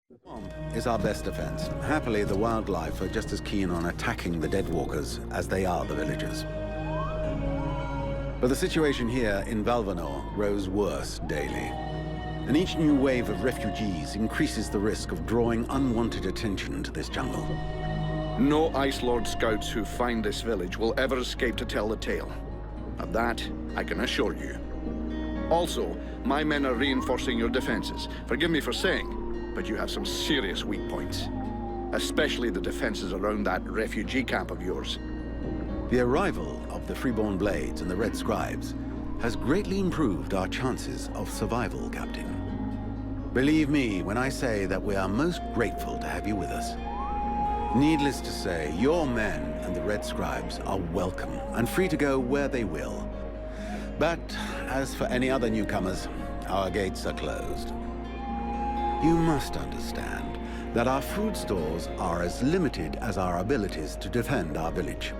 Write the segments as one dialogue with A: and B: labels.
A: Swamp is our best defense. Happily, the wildlife are just as keen on attacking the deadwalkers as they are the villagers. But the situation here in VALVENOL grows worse daily. And each new wave of refugees increases the risk of drawing unwanted attention to this jungle.
B: No Ice Lord scouts who find this village will ever escape to tell the tale. Of that, I can assure you. Also, my men are reinforcing your defenses. Forgive me for saying, but you have some serious weak points. Especially the defenses around that refugee camp of yours.
A: The arrival of the Freeborn Blades and the Red Scribes has greatly improved our chances of survival, Captain. Believe me when I say that we are most grateful to have you with us. Needless to say, your men and the Red Scribes are welcome and free to go where they will. But as for any other newcomers, our gates are closed. You must understand that our food stores are as limited as our abilities to defend our village.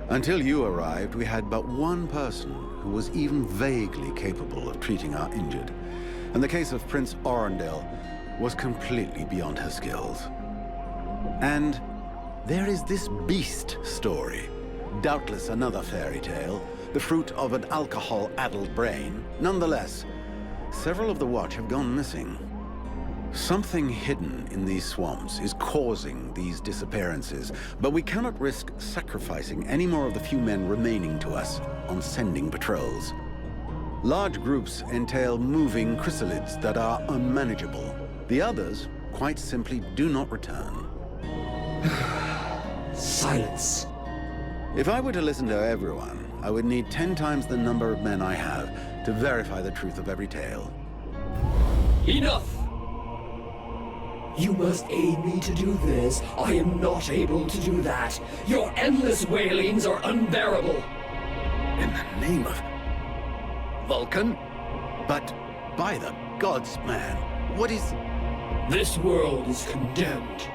A: Until you arrived, we had but one person who was even vaguely capable of treating our injured. And the case of Prince Orendale was completely beyond her skills. And there is this beast story. Doubtless another fairy tale, the fruit of an alcohol-addled brain. Nonetheless, several of the Watch have gone missing. Something hidden in these swamps is causing these disappearances, but we cannot risk sacrificing any more of the few men remaining to us on sending patrols. Large groups entail moving chrysalids that are unmanageable. The others, quite simply, do not return.
C: Silence.
A: If I were to listen to everyone, I would need 10 times the number of men I have to verify the truth of every tale.
C: Enough! You must aid me to do this. I am not able to do that. Your endless wailings are unbearable.
B: In the name of Vulcan?
A: But by the gods, man, what is...
C: This world is condemned.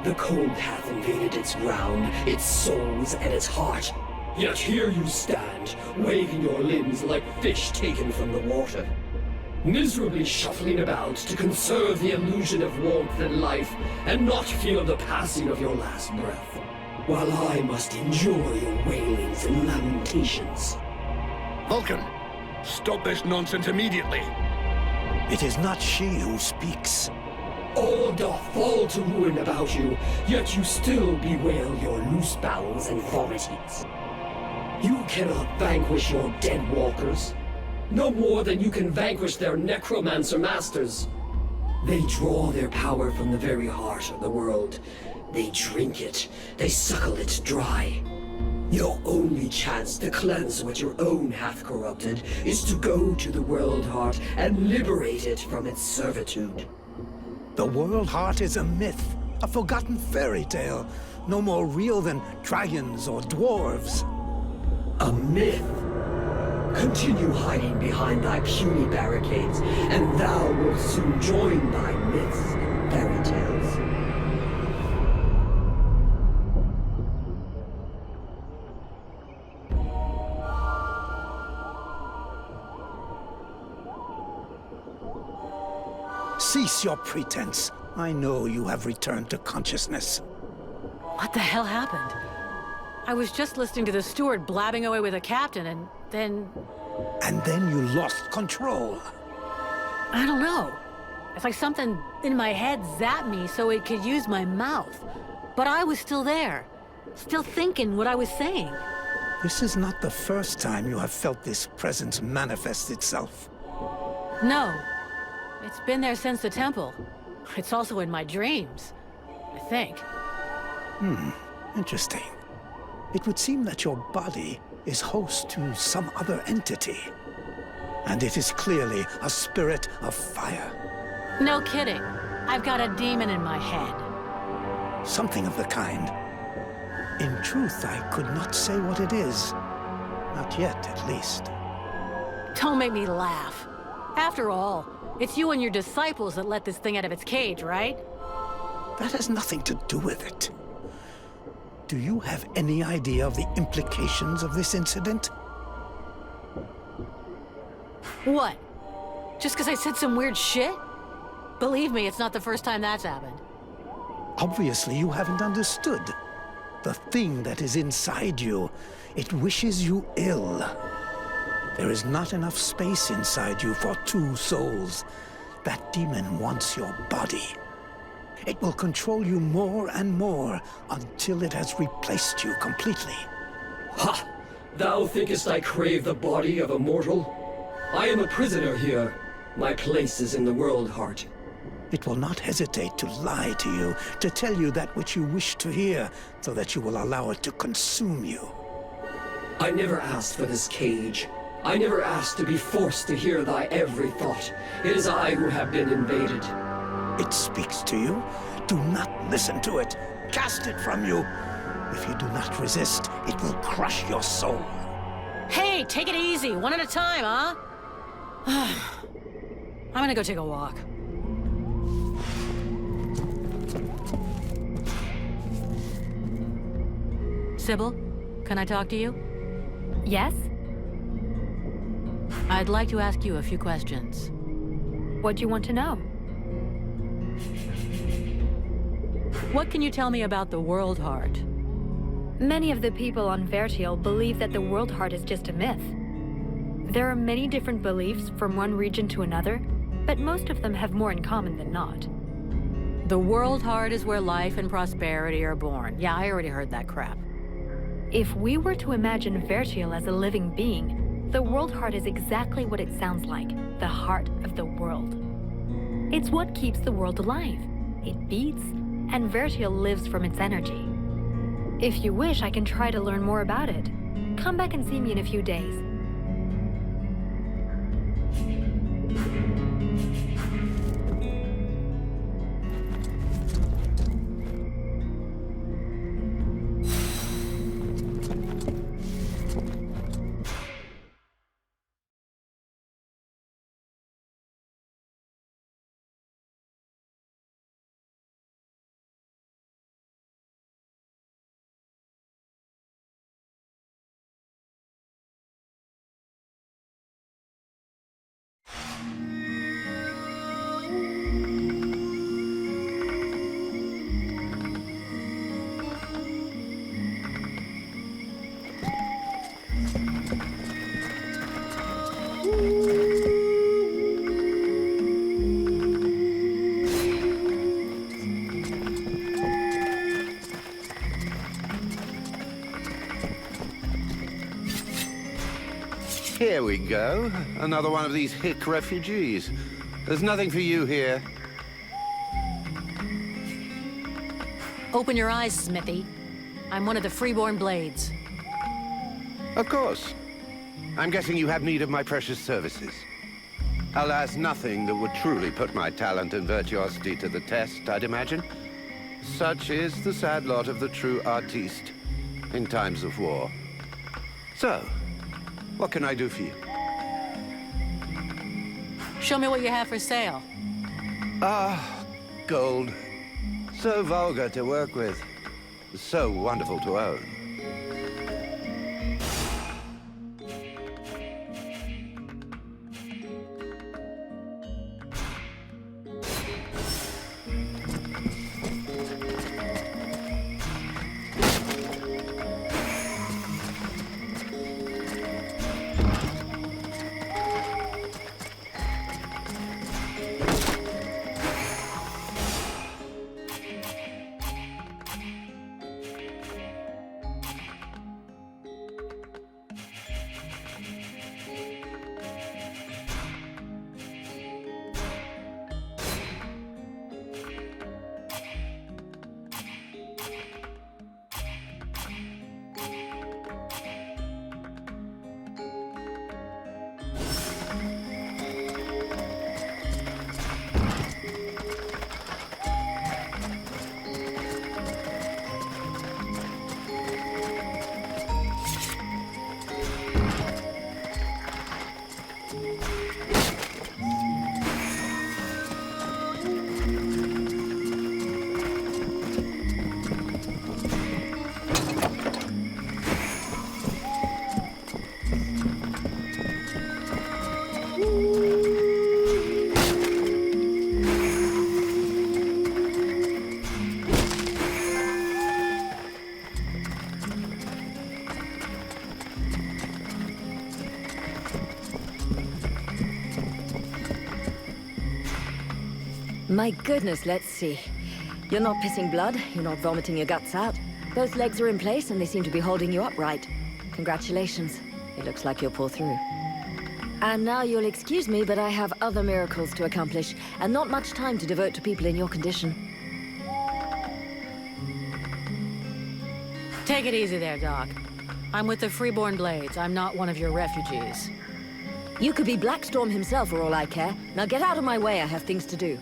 C: The cold hath invaded its ground, its souls and its heart. Yet here you stand, waving your limbs like fish taken from the water. Miserably shuffling about to conserve the illusion of warmth and life, and not feel the passing of your last breath, while I must endure your wailings and lamentations.
B: Vulcan, stop this nonsense immediately.
D: It is not she who speaks.
C: All doth fall to ruin about you, yet you still bewail your loose bowels and vomitings. You cannot vanquish your dead walkers, no more than you can vanquish their necromancer masters. They draw their power from the very heart of the world. They drink it, they suckle it dry. Your only chance to cleanse what your own hath corrupted is to go to the world heart and liberate it from its servitude.
D: The World Heart is a myth, a forgotten fairy tale, no more real than dragons or dwarves.
C: A myth? Continue hiding behind thy puny barricades, and thou wilt soon join thy myths and fairy tales.
D: Cease your pretense. I know you have returned to consciousness.
E: What the hell happened? I was just listening to the steward blabbing away with the captain, and then...
D: And then you lost control.
E: I don't know. It's like something in my head zapped me so it could use my mouth. But I was still there, still thinking what I was saying.
D: This is not the first time you have felt this presence manifest itself.
E: No. It's been there since the temple. It's also in my dreams, I think.
D: Interesting. It would seem that your body is host to some other entity. And it is clearly a spirit of fire.
E: No kidding. I've got a demon in my head.
D: Something of the kind. In truth, I could not say what it is. Not yet, at least.
E: Don't make me laugh. After all, it's you and your disciples that let this thing out of its cage, right?
D: That has nothing to do with it. Do you have any idea of the implications of this incident?
E: What? Just because I said some weird shit? Believe me, it's not the first time that's happened.
D: Obviously, you haven't understood. The thing that is inside you, it wishes you ill. There is not enough space inside you for two souls. That demon wants your body. It will control you more and more until it has replaced you completely.
C: Ha! Thou thinkest I crave the body of a mortal? I am a prisoner here. My place is in the world heart.
D: It will not hesitate to lie to you, to tell you that which you wish to hear, so that you will allow it to consume you.
C: I never asked for this cage. I never asked to be forced to hear thy every thought. It is I who have been invaded.
D: It speaks to you. Do not listen to it. Cast it from you. If you do not resist, it will crush your soul.
E: Hey, take it easy, one at a time, huh? I'm gonna go take a walk. Sybil, can I talk to you?
F: Yes?
E: I'd like to ask you a few questions.
F: What do you want to know?
E: What can you tell me about the World Heart?
F: Many of the people on Vertiel believe that the World Heart is just a myth. There are many different beliefs from one region to another, but most of them have more in common than not.
E: The World Heart is where life and prosperity are born. Yeah, I already heard that crap.
F: If we were to imagine Vertiel as a living being, the World Heart is exactly what it sounds like, the heart of the world. It's what keeps the world alive. It beats, and Vertiel lives from its energy. If you wish, I can try to learn more about it. Come back and see me in a few days.
G: Here we go. Another one of these hick refugees. There's nothing for you here.
E: Open your eyes, Smithy. I'm one of the freeborn blades.
G: Of course. I'm guessing you have need of my precious services. Alas, nothing that would truly put my talent and virtuosity to the test, I'd imagine. Such is the sad lot of the true artiste in times of war. So, what can I do for you?
E: Show me what you have for sale.
G: Gold. So vulgar to work with. So wonderful to own.
H: My goodness, let's see. You're not pissing blood, you're not vomiting your guts out. Both legs are in place and they seem to be holding you upright. Congratulations. It looks like you'll pull through. And now you'll excuse me, but I have other miracles to accomplish, and not much time to devote to people in your condition.
E: Take it easy there, Doc. I'm with the Freeborn Blades. I'm not one of your refugees.
H: You could be Blackstorm himself for all I care. Now get out of my way, I have things to do.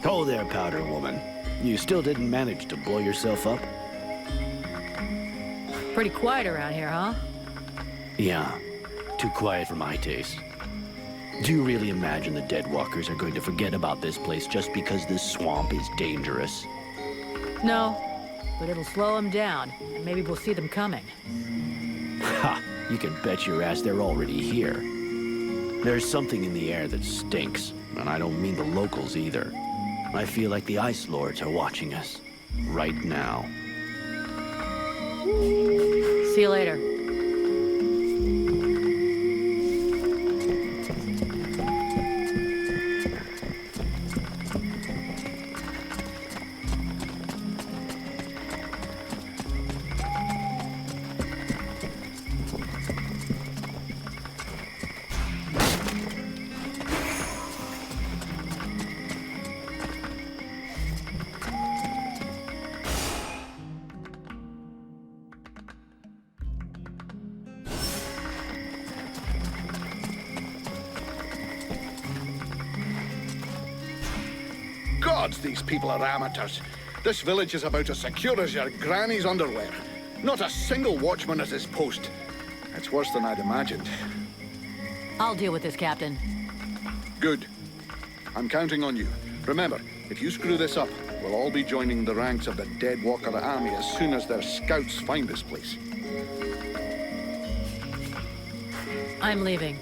I: Oh there, Powder Woman. You still didn't manage to blow yourself up?
E: Pretty quiet around here, huh?
I: Yeah, too quiet for my taste. Do you really imagine the Deadwalkers are going to forget about this place just because this swamp is dangerous?
E: No, but it'll slow them down, and maybe we'll see them coming.
I: Ha! You can bet your ass they're already here. There's something in the air that stinks, and I don't mean the locals either. I feel like the Ice Lords are watching us. Right now.
E: See you later.
B: Gods, these people are amateurs. This village is about as secure as your granny's underwear. Not a single watchman at his post. It's worse than I'd imagined.
E: I'll deal with this, Captain.
B: Good. I'm counting on you. Remember, if you screw this up, we'll all be joining the ranks of the Deadwalker army as soon as their scouts find this place.
E: I'm leaving.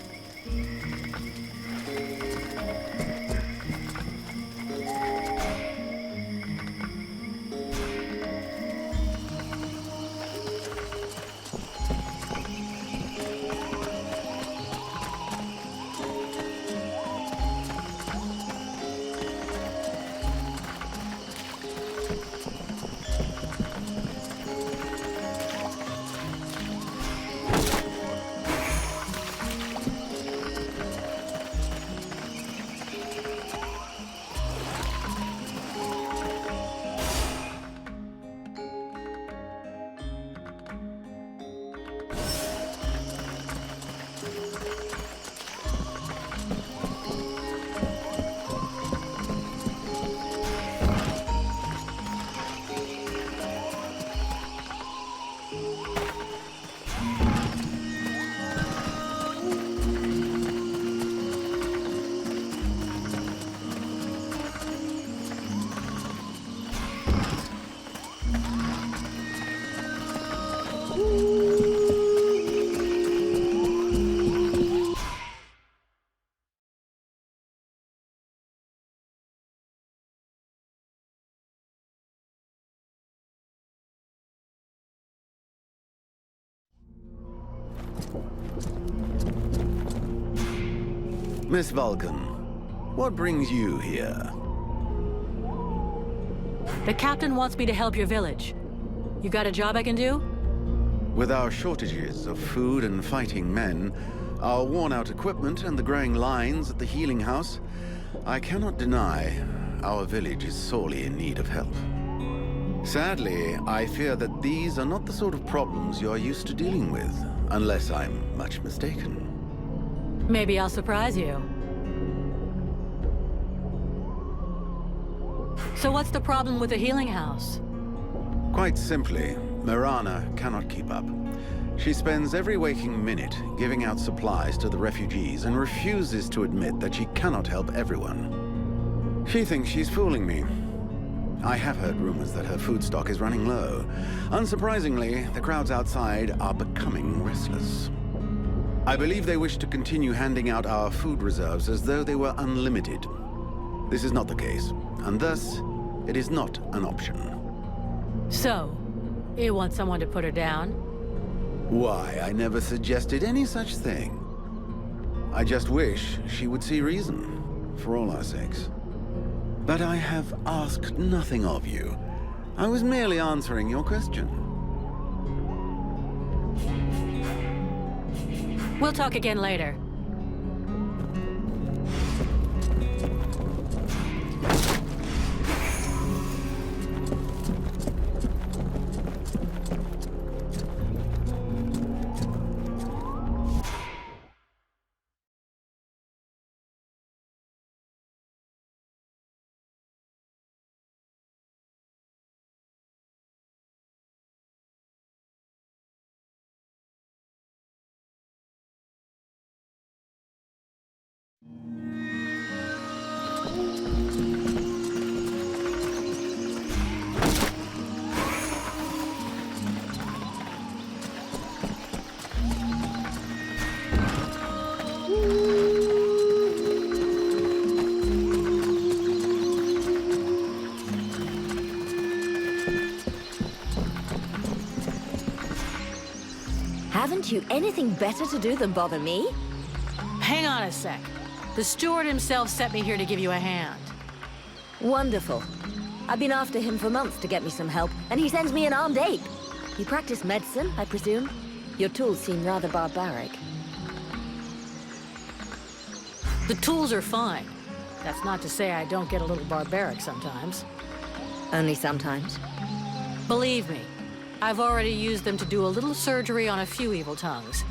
A: Miss Vulcan, what brings you here?
E: The captain wants me to help your village. You got a job I can do?
A: With our shortages of food and fighting men, our worn-out equipment and the growing lines at the healing house, I cannot deny our village is sorely in need of help. Sadly, I fear that these are not the sort of problems you're used to dealing with, unless I'm much mistaken.
E: Maybe I'll surprise you. So what's the problem with the healing house?
A: Quite simply, Mirana cannot keep up. She spends every waking minute giving out supplies to the refugees and refuses to admit that she cannot help everyone. She thinks she's fooling me. I have heard rumors that her food stock is running low. Unsurprisingly, the crowds outside are becoming restless. I believe they wish to continue handing out our food reserves as though they were unlimited. This is not the case, and thus, it is not an option.
E: So, you want someone to put her down?
A: Why, I never suggested any such thing. I just wish she would see reason, for all our sakes. But I have asked nothing of you. I was merely answering your question.
E: We'll talk again later.
H: Haven't you anything better to do than bother me?
E: Hang on a sec. The steward himself sent me here to give you a hand.
H: Wonderful. I've been after him for months to get me some help, and he sends me an armed ape. You practice medicine, I presume? Your tools seem rather barbaric.
E: The tools are fine. That's not to say I don't get a little barbaric sometimes.
H: Only sometimes.
E: Believe me, I've already used them to do a little surgery on a few evil tongues,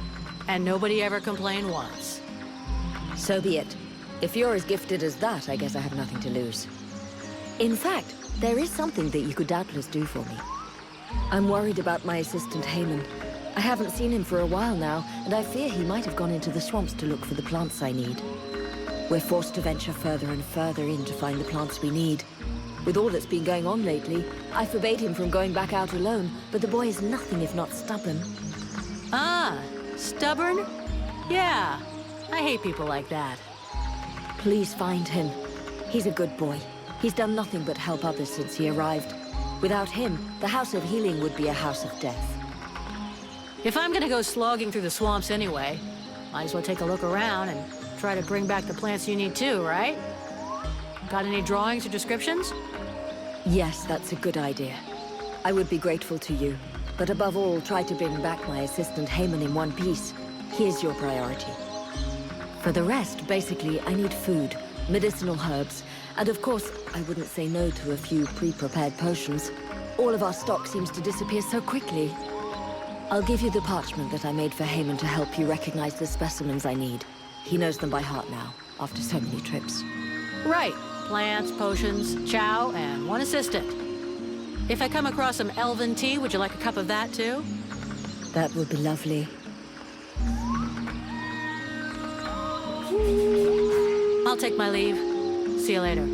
E: and nobody ever complained once.
H: So be it. If you're as gifted as that, I guess I have nothing to lose. In fact, there is something that you could doubtless do for me. I'm worried about my assistant Haman. I haven't seen him for a while now, and I fear he might have gone into the swamps to look for the plants I need. We're forced to venture further and further in to find the plants we need. With all that's been going on lately, I forbade him from going back out alone, but the boy is nothing if not stubborn.
E: Ah, stubborn? Yeah, I hate people like that.
H: Please find him. He's a good boy. He's done nothing but help others since he arrived. Without him, the House of Healing would be a house of death.
E: If I'm gonna go slogging through the swamps anyway, might as well take a look around and try to bring back the plants you need too, right? Got any drawings or descriptions?
H: Yes, that's a good idea. I would be grateful to you. But above all, try to bring back my assistant Haman in one piece. He is your priority. For the rest, basically, I need food, medicinal herbs, and of course, I wouldn't say no to a few pre-prepared potions. All of our stock seems to disappear so quickly. I'll give you the parchment that I made for Haman to help you recognize the specimens I need. He knows them by heart now, after so many trips.
E: Right. Plants, potions, chow, and one assistant. If I come across some elven tea, would you like a cup of that too?
H: That would be lovely.
E: I'll take my leave. See you later.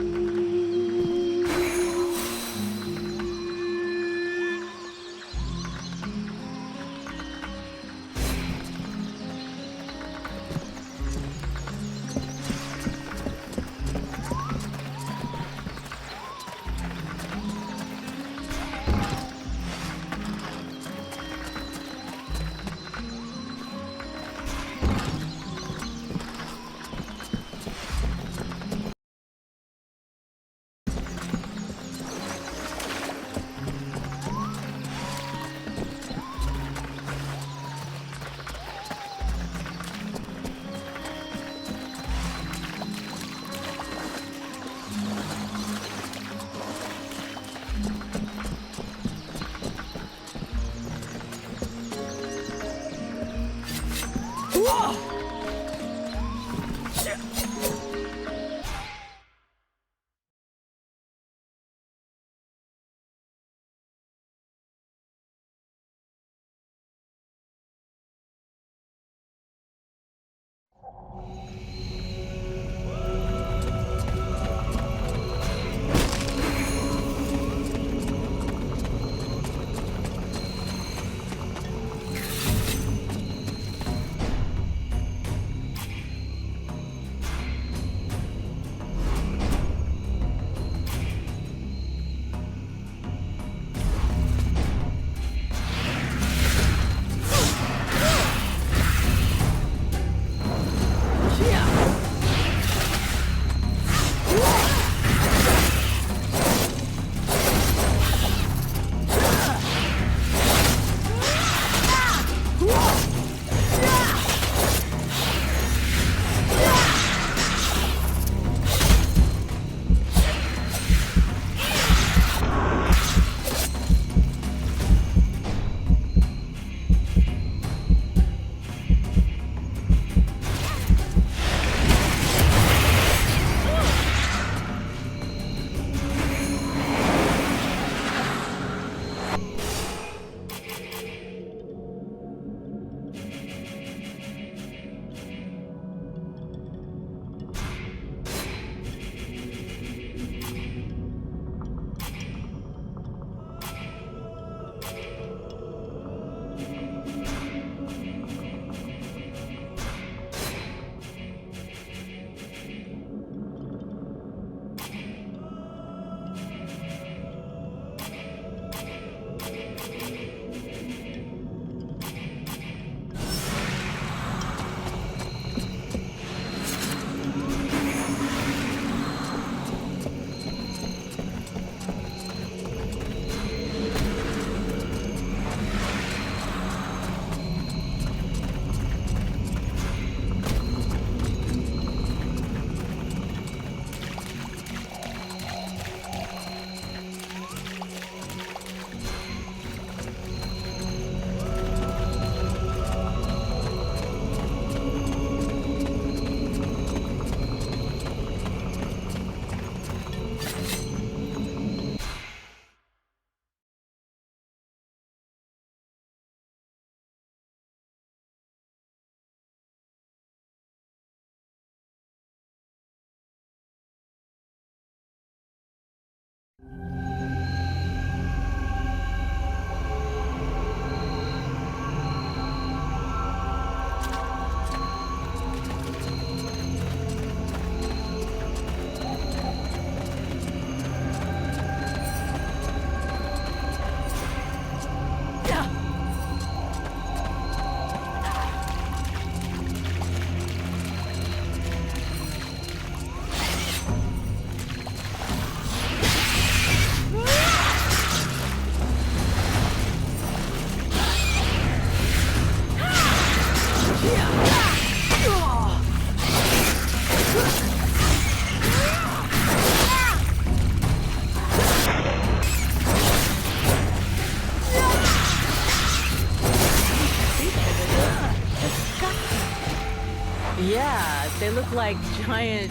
E: Yeah, they look like giant,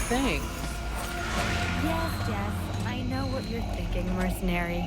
E: things.
F: Yes, I know what you're thinking, mercenary.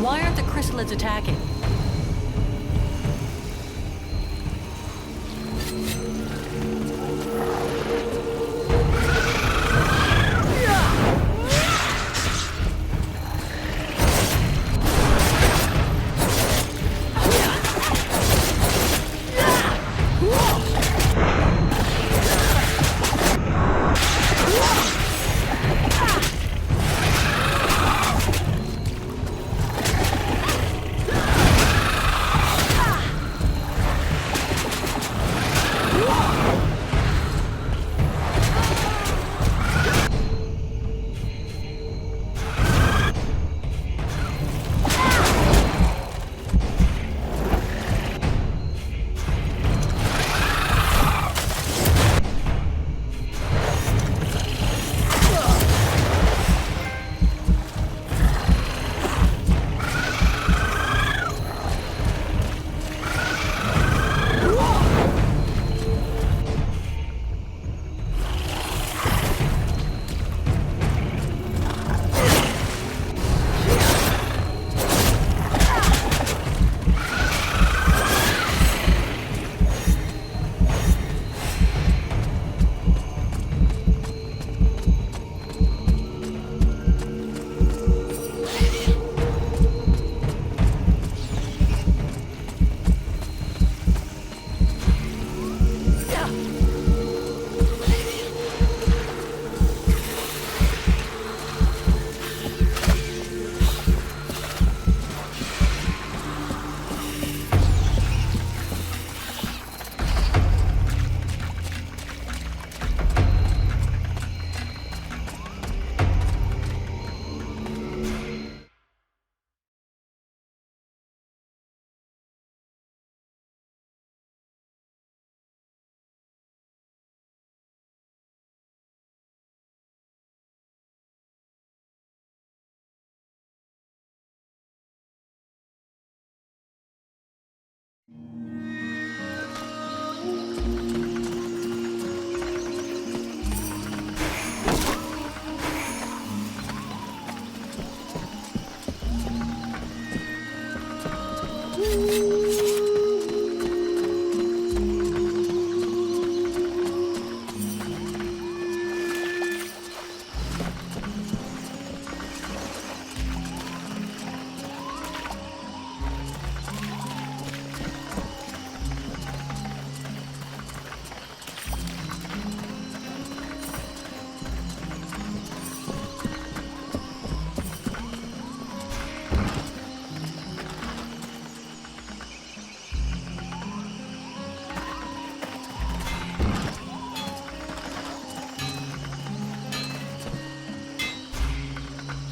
E: Why aren't the chrysalids attacking?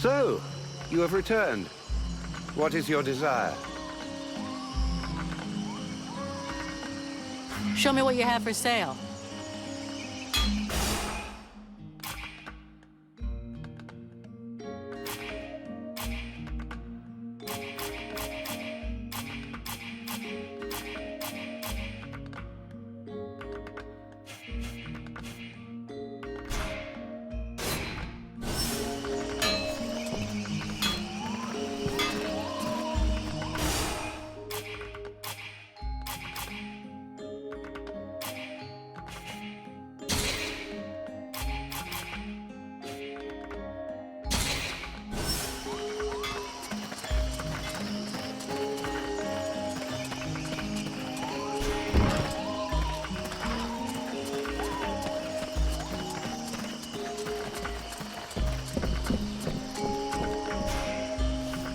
G: So, you have returned. What is your desire?
E: Show me what you have for sale.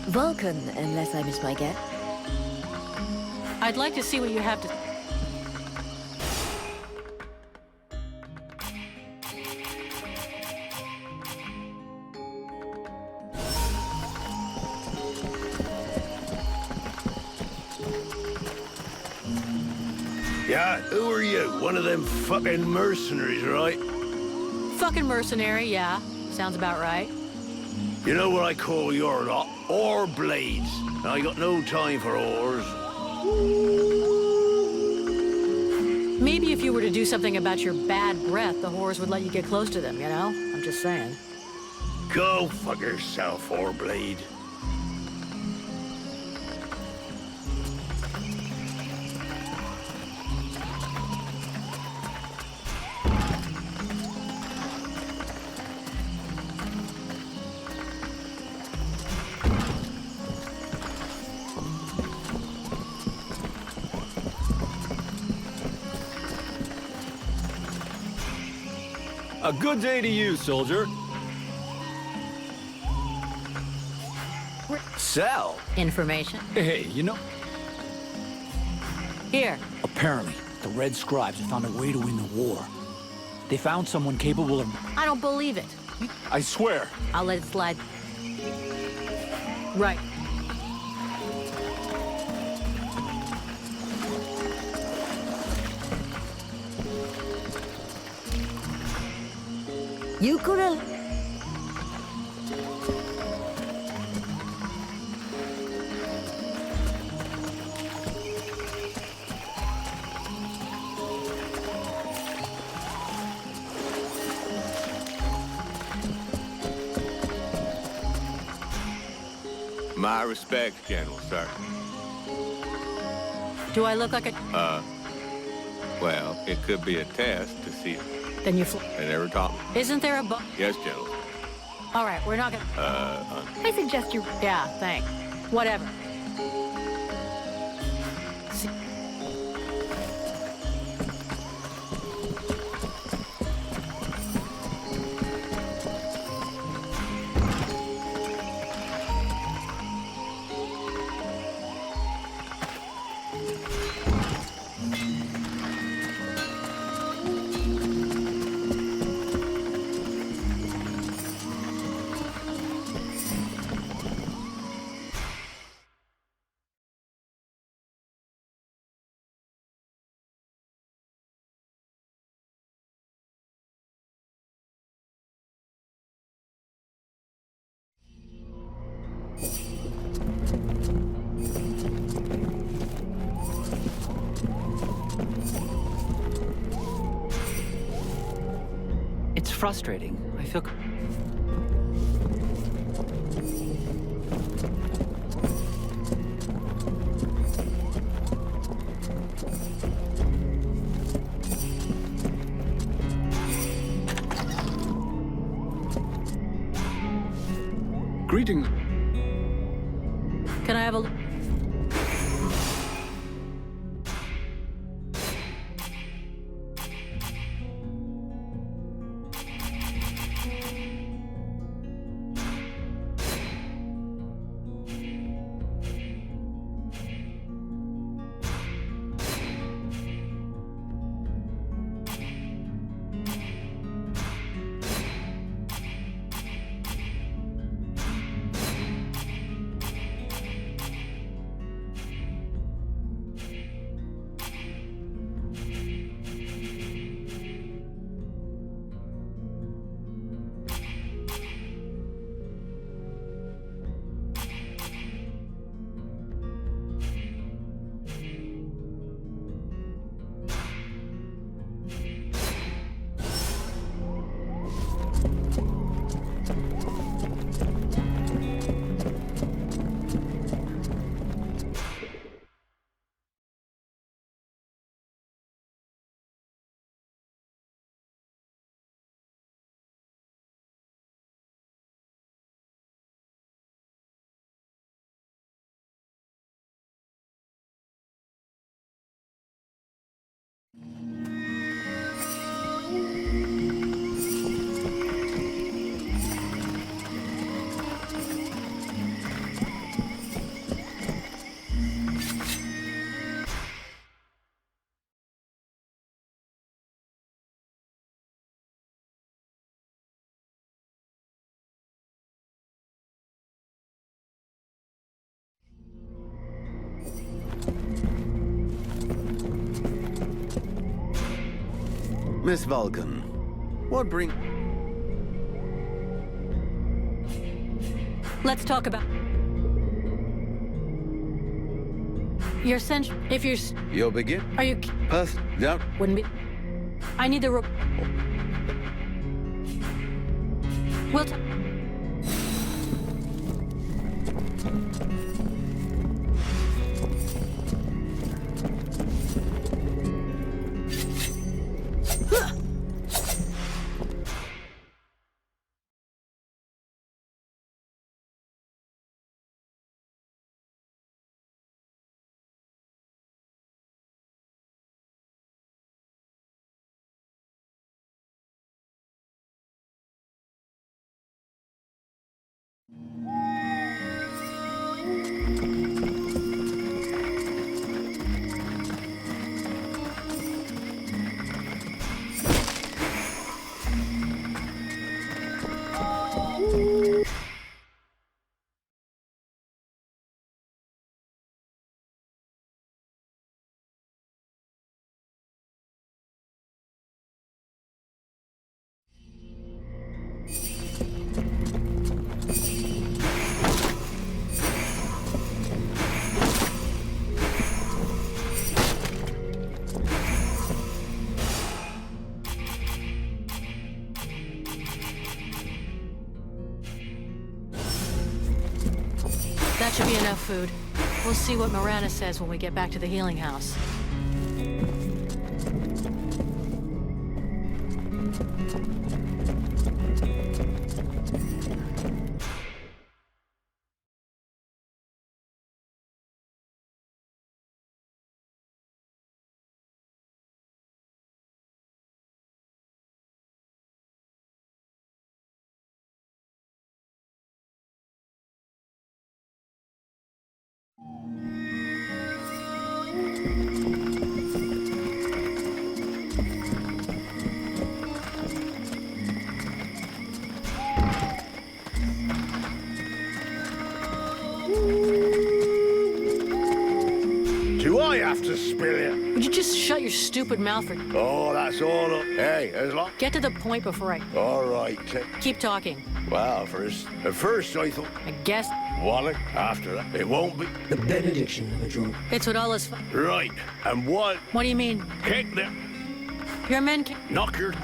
H: Vulcan, unless I miss my guess.
E: I'd like to see what you have to...
J: Yeah, who are you? One of them fucking mercenaries, right?
E: Fucking mercenary, yeah. Sounds about right.
J: You know what I call your lot? Ore blades. I got no time for ores.
E: Maybe if you were to do something about your bad breath, the whores would let you get close to them, you know? I'm just saying.
J: Go fuck yourself, ore blade.
K: A good day to you, soldier. Sell?
E: Information.
K: Hey, you know...
E: Here.
L: Apparently, the Red Scribes have found a way to win the war. They found someone capable of...
E: I don't believe it.
K: I swear.
E: I'll let it slide. Right.
H: You could've...
M: My respects, General, sir.
E: Do I look like a...
M: Well, it could be a test to see if
E: Then you
M: they never taught me.
E: Isn't there a
M: Yes, General.
E: All right, we're not gonna...
F: I suggest you...
E: Yeah, thanks. Whatever.
N: It's frustrating. I feel...
B: Greetings.
E: Can I have a look?
A: Miss Vulcan, what bring...
E: Let's talk about... Your sense... If you're...
A: You'll begin?
E: Are you...
A: Don't...
E: Wouldn't be... I need the... We'll... That should be enough food. We'll see what Miranda says when we get back to the healing house.
J: Do I have to spill it?
E: Would you just shut your stupid mouth for...
J: Oh, that's all up. Hey, as long...
E: Get to the point before I...
J: All right.
E: Keep talking.
J: Well, at first I thought...
E: I guess...
J: Wallet, after that, it won't be...
C: The benediction of a drunk.
E: It's what all this...
J: Right, and what...
E: What do you mean?
J: Kick them.
E: Your men can...
J: Knock your...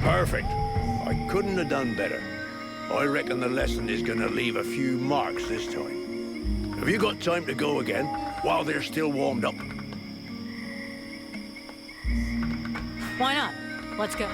J: Perfect. I couldn't have done better. I reckon the lesson is gonna leave a few marks this time. Have you got time to go again, while they're still warmed up?
E: Why not? Let's go.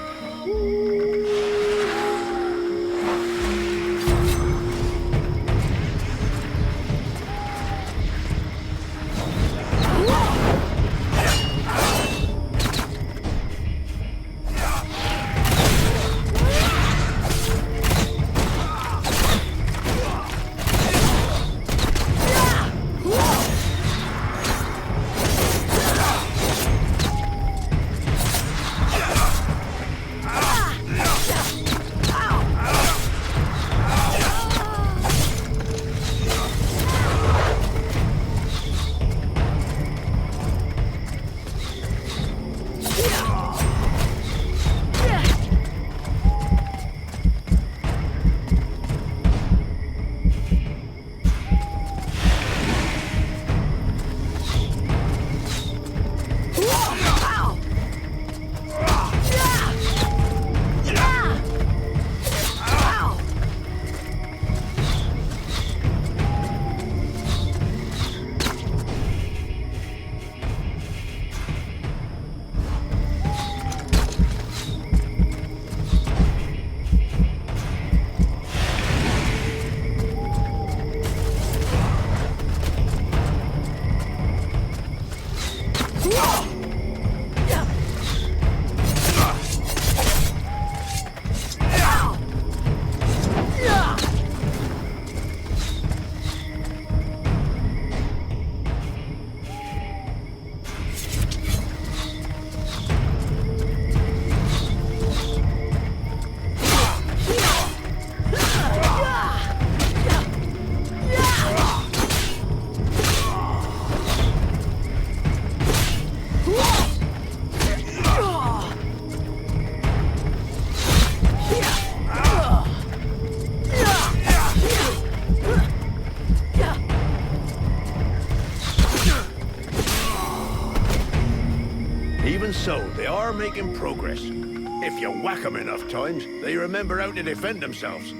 J: So, they are making progress. If you whack them enough times, they remember how to defend themselves.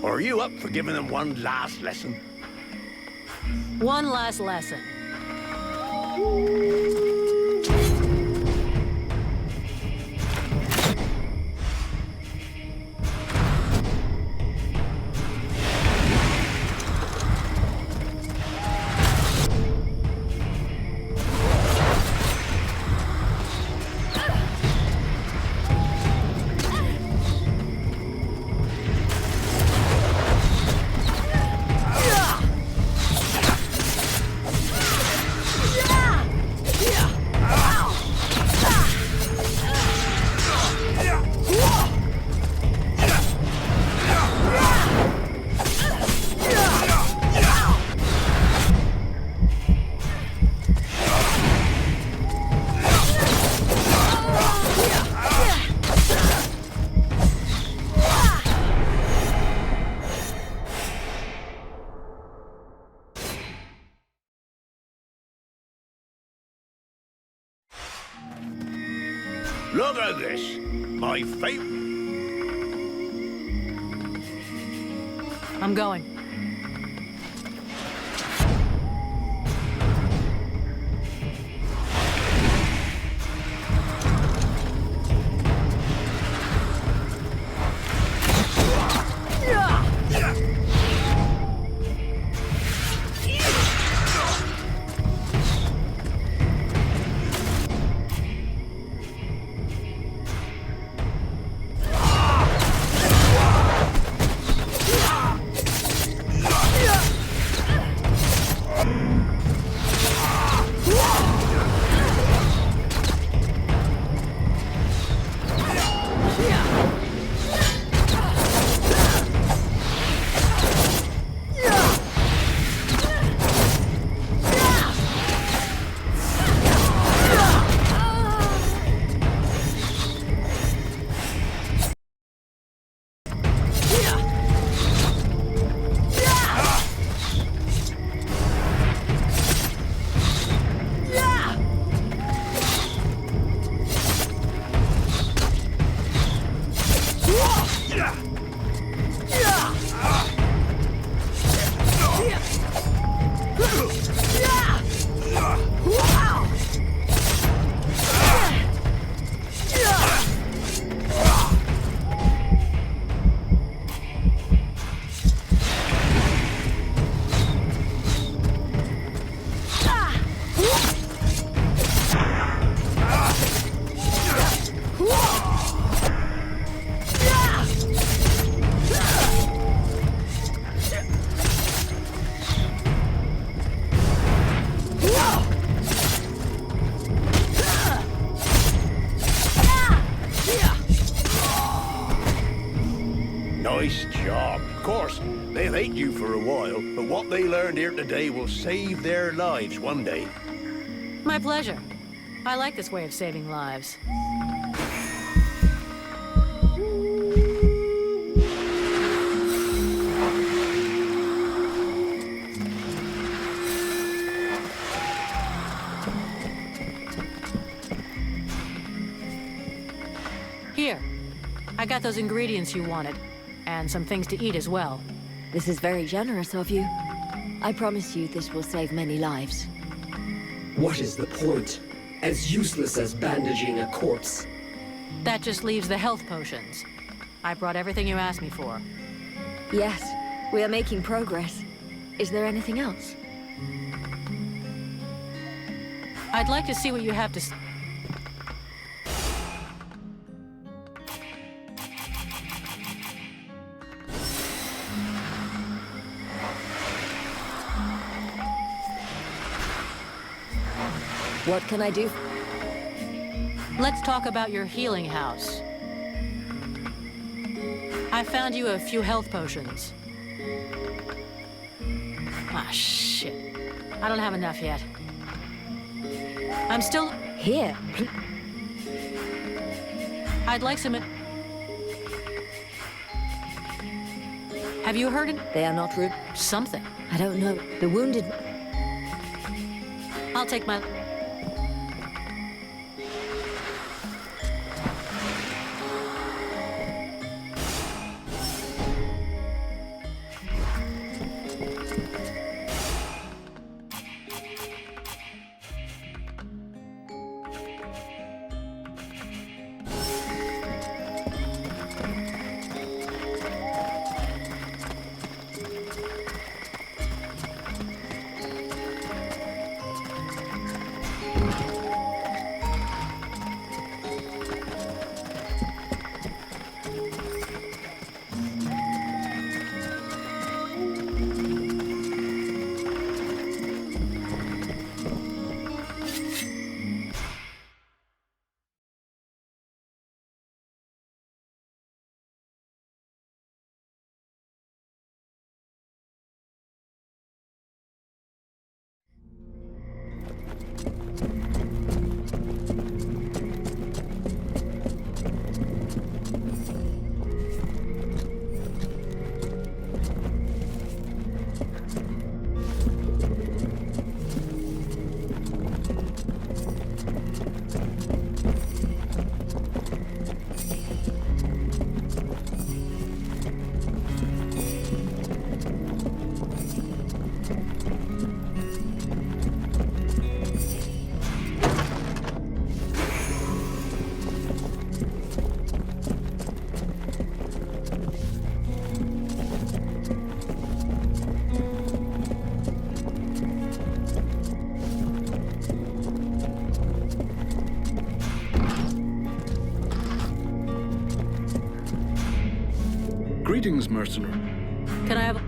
J: Are you up for giving them one last lesson?
E: One last lesson.
J: Look at this. My favorite.
E: I'm going.
J: Nice job. Of course, they'll hate you for a while, but what they learned here today will save their lives one day.
E: My pleasure. I like this way of saving lives. Here. I got those ingredients you wanted. And some things to eat as well.
H: This is very generous of you. I promise you this will save many lives.
C: What is the point? As useless as bandaging a corpse.
E: That just leaves the health potions. I brought everything you asked me for.
H: Yes, we are making progress. Is there anything else?
E: I'd like to see what you have to...
H: What can I do?
E: Let's talk about your healing house. I found you a few health potions. Ah, shit. I don't have enough yet. I'm still...
H: Here.
E: I'd like some... Have you heard it?
H: They are not rude.
E: Something.
H: I don't know. The wounded...
E: I'll take my...
B: Greetings, mercenary.
E: Can I have...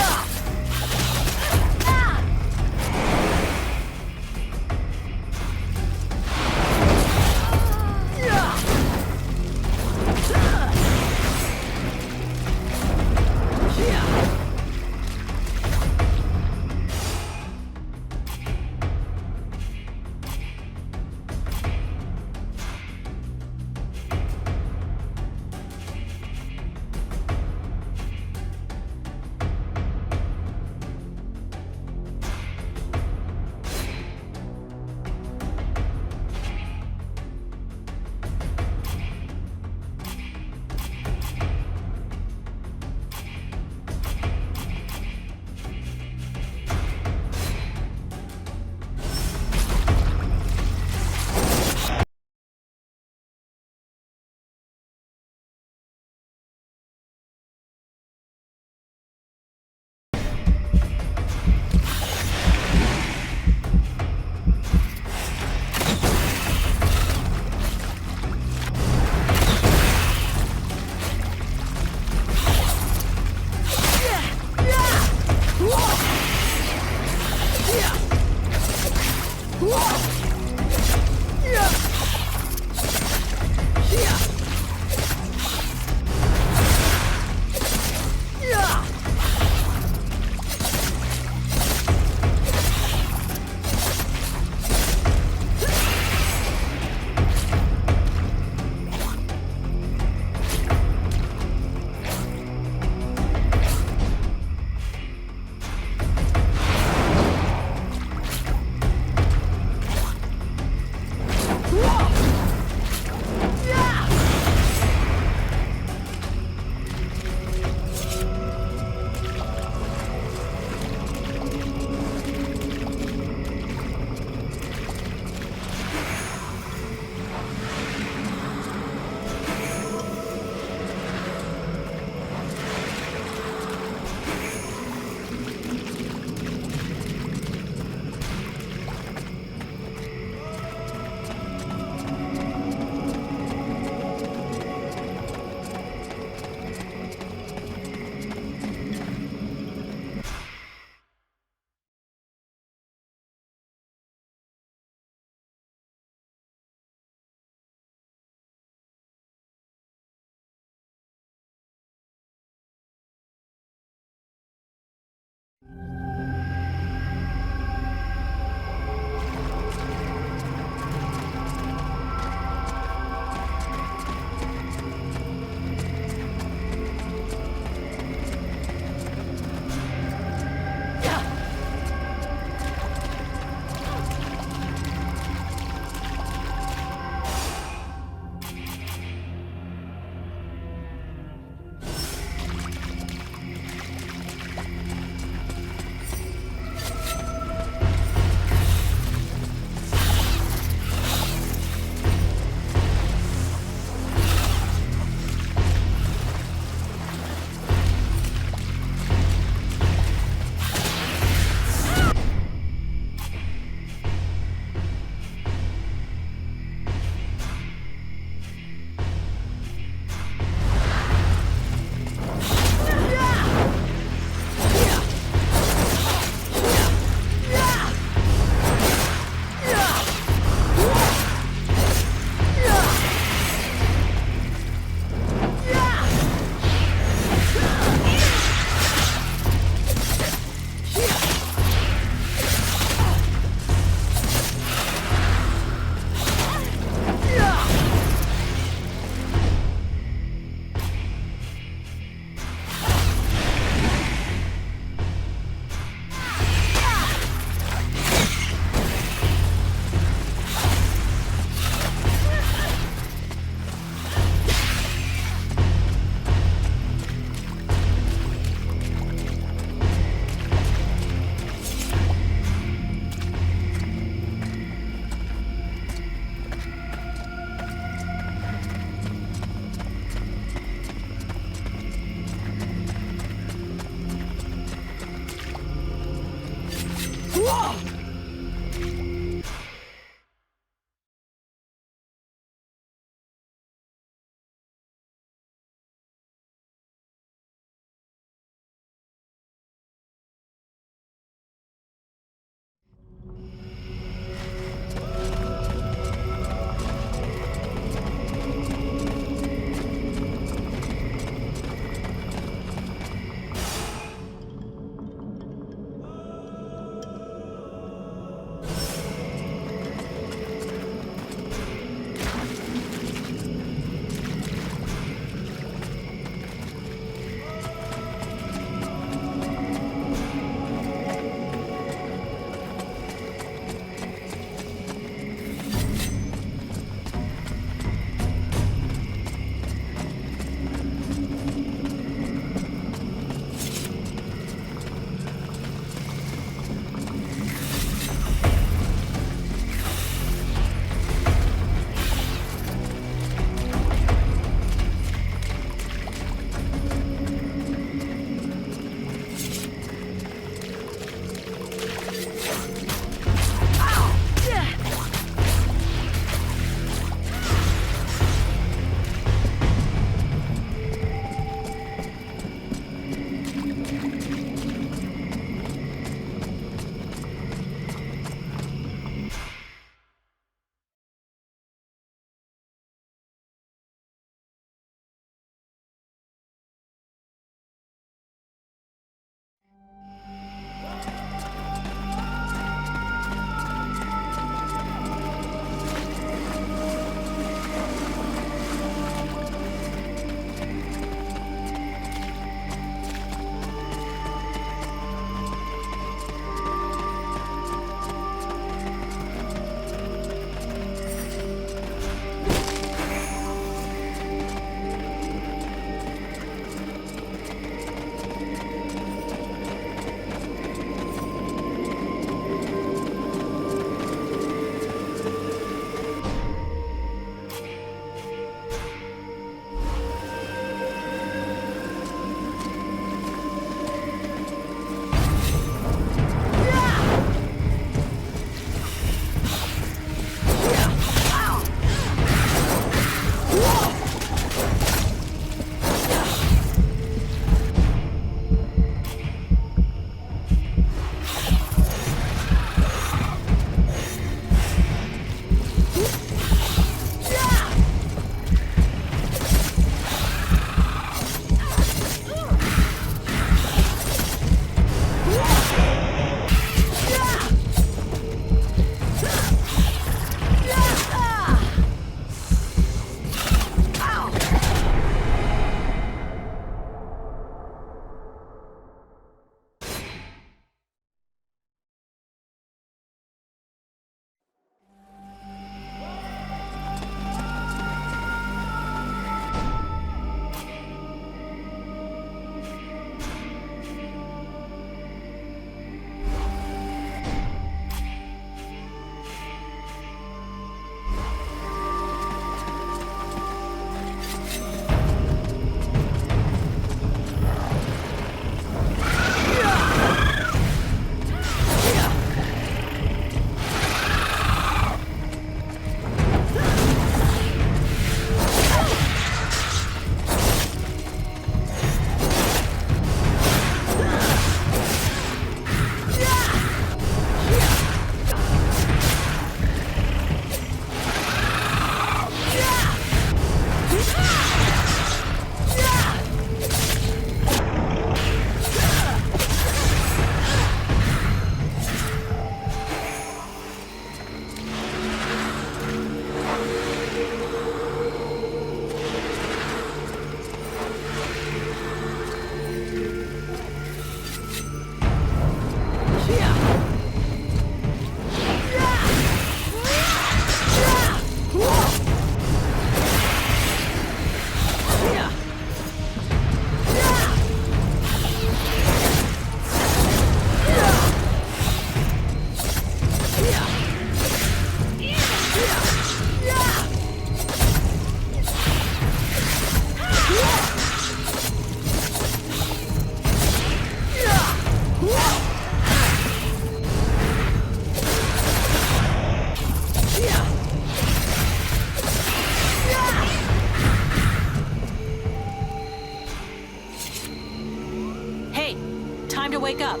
E: time to wake up.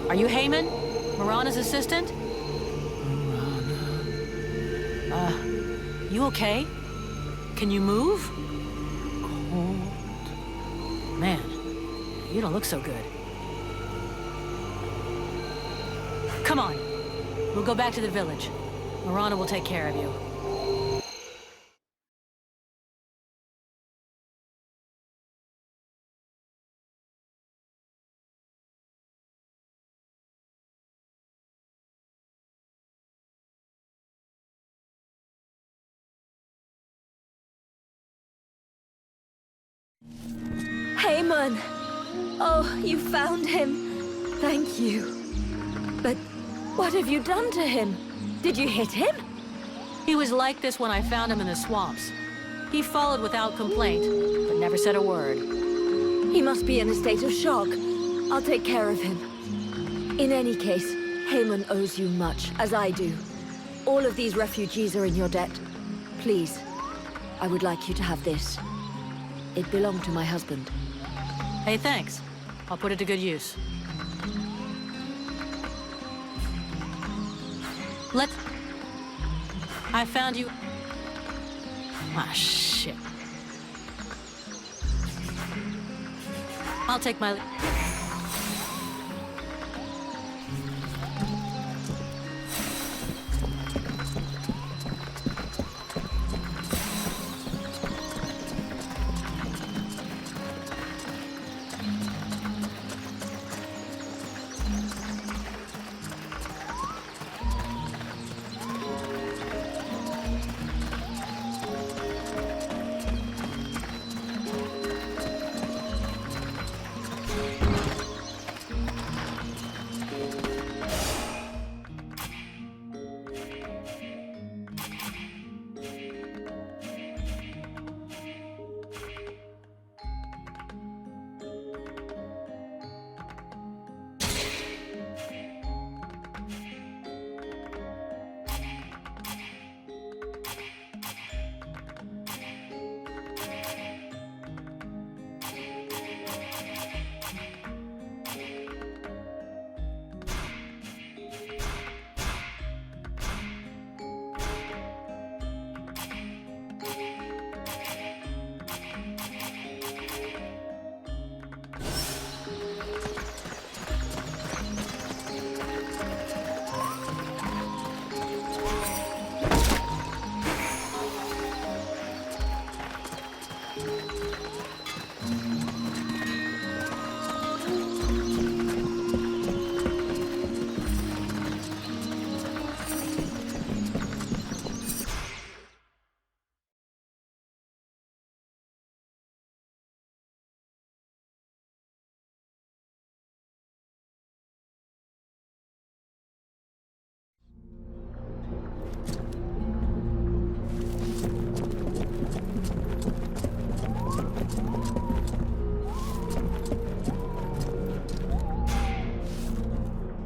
E: Are you Heyman? Mirana's assistant? You okay? Can you move? Cold. Man, you don't look so good. Come on. We'll go back to the village. Mirana will take care of you.
H: Heyman! Oh, you found him. Thank you. But what have you done to him? Did you hit him?
E: He was like this when I found him in the swamps. He followed without complaint, but never said a word.
H: He must be in a state of shock. I'll take care of him. In any case, Heyman owes you much, as I do. All of these refugees are in your debt. Please, I would like you to have this. It belonged to my husband.
E: Hey, thanks. I'll put it to good use. I found you... Ah, shit. I'll take my...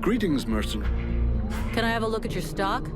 B: Greetings, Merton.
E: Can I have a look at your stock?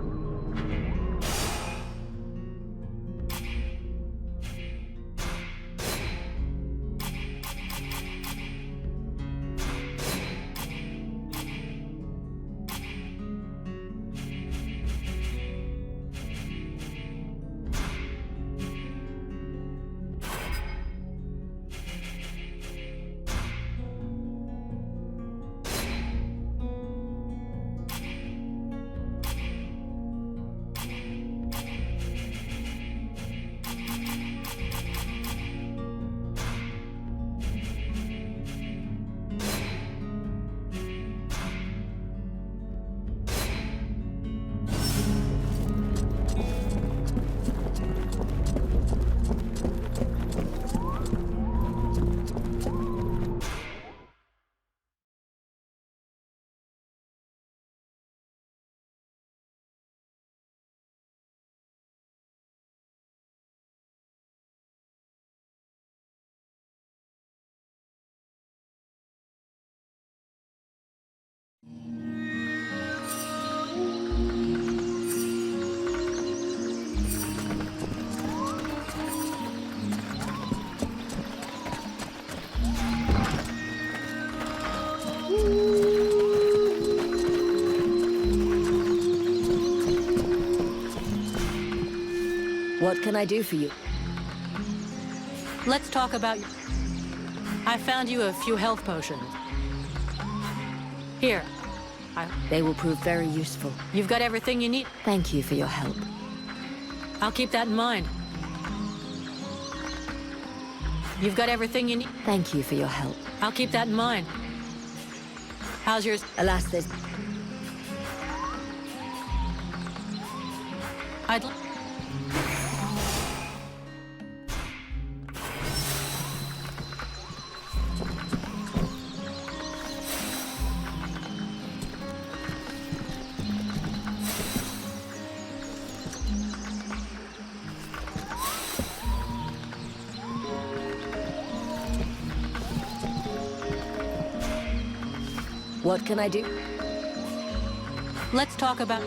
H: What can I do for you?
E: Let's talk about... I found you a few health potions. Here.
H: They will prove very useful.
E: You've got everything you need?
H: Thank you for your help.
E: I'll keep that in mind. You've got everything you need?
H: Thank you for your help.
E: I'll keep that in mind. How's yours?
H: Alas, there's...
E: I'd...
H: What can I do?
E: Let's talk about...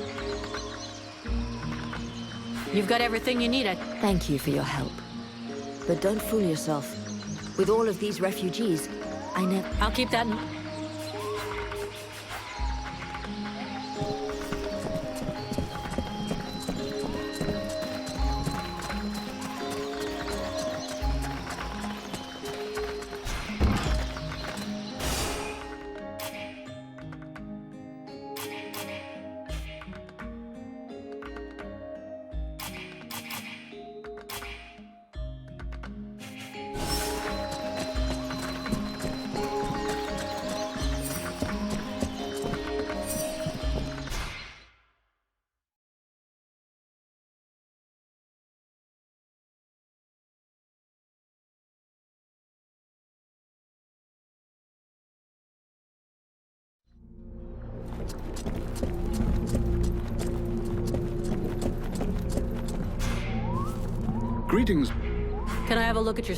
E: You've got everything you need.
H: Thank you for your help. But don't fool yourself. With all of these refugees, I never...
E: I'll keep that in...
B: Greetings.
E: Can I have a look at your...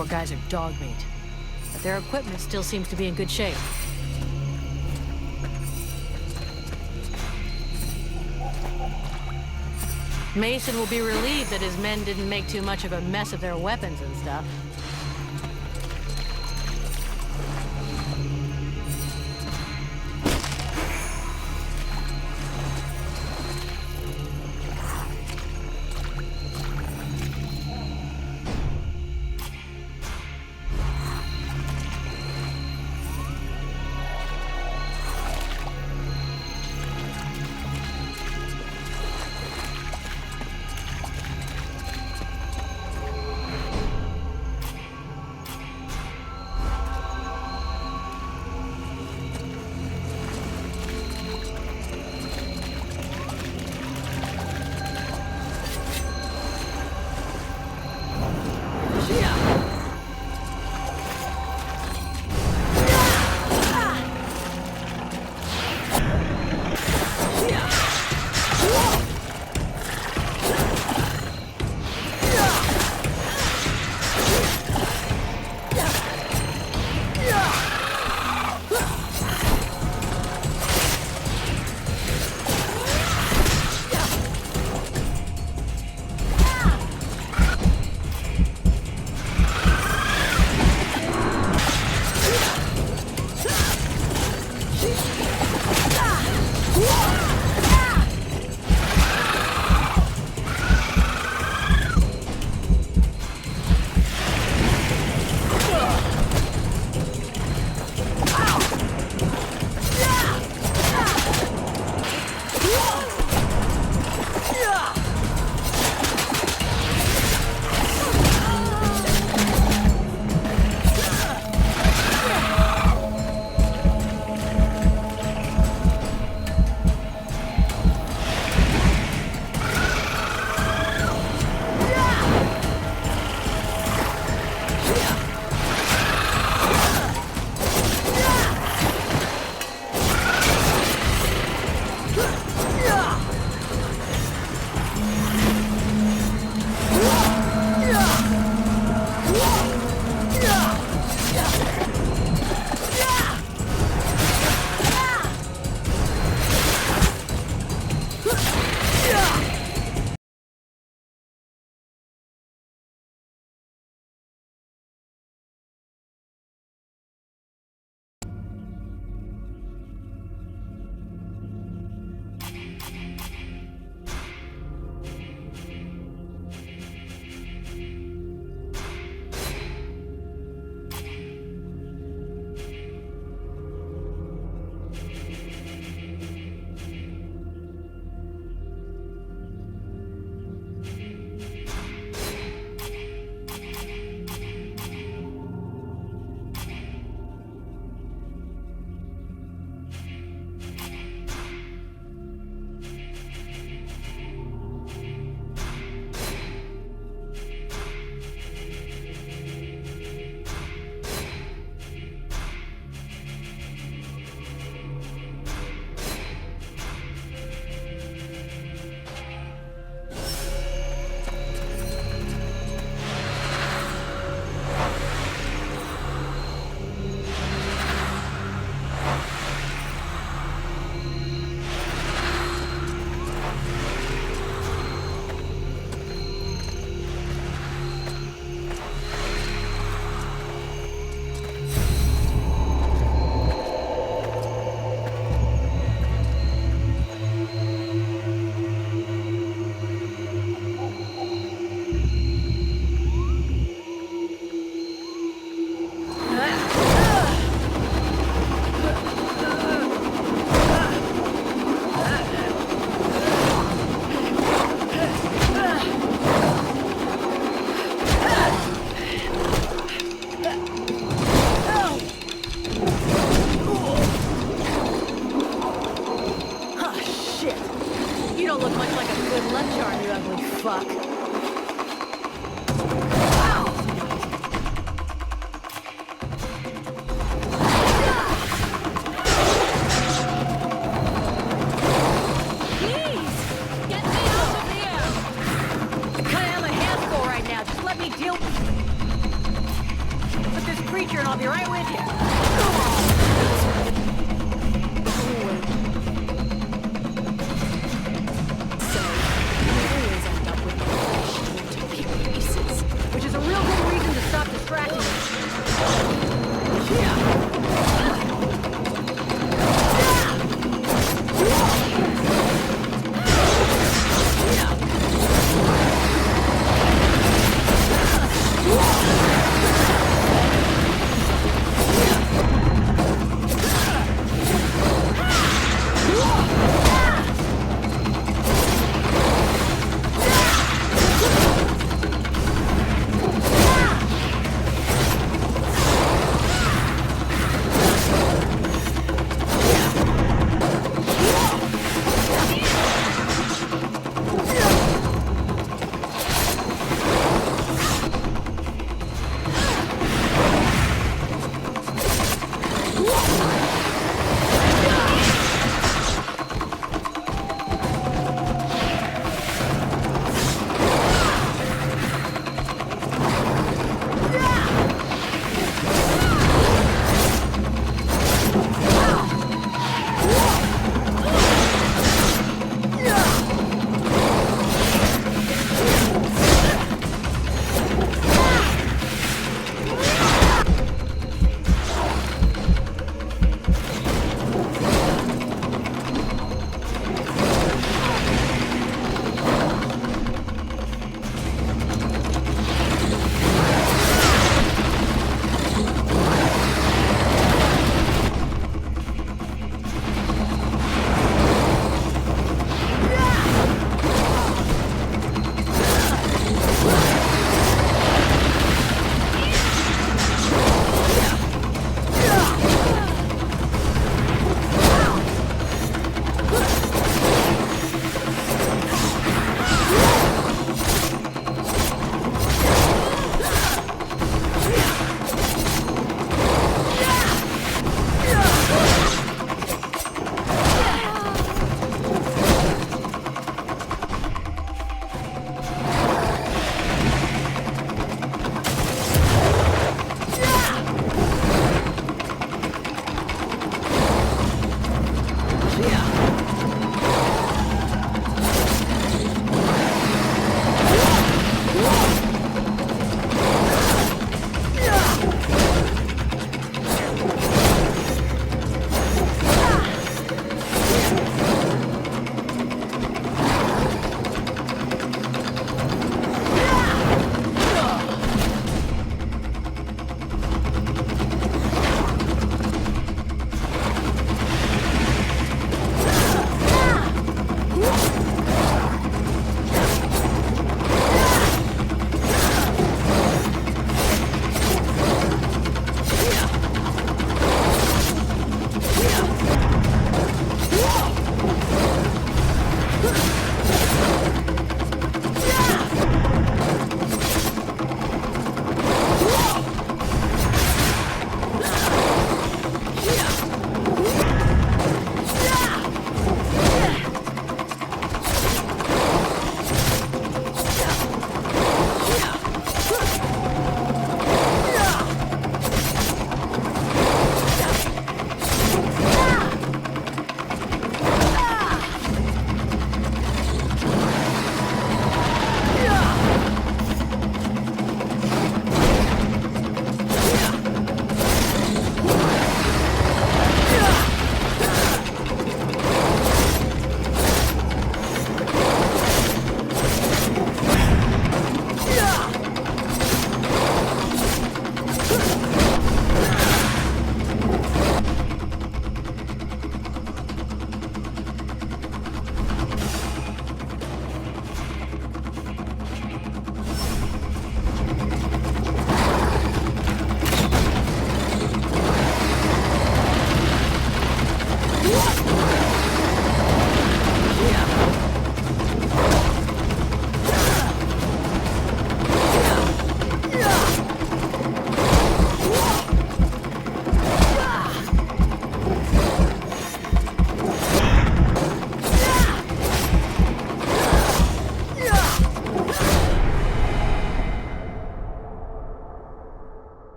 E: poor guys are dog meat. But their equipment still seems to be in good shape. Mason will be relieved that his men didn't make too much of a mess of their weapons and stuff.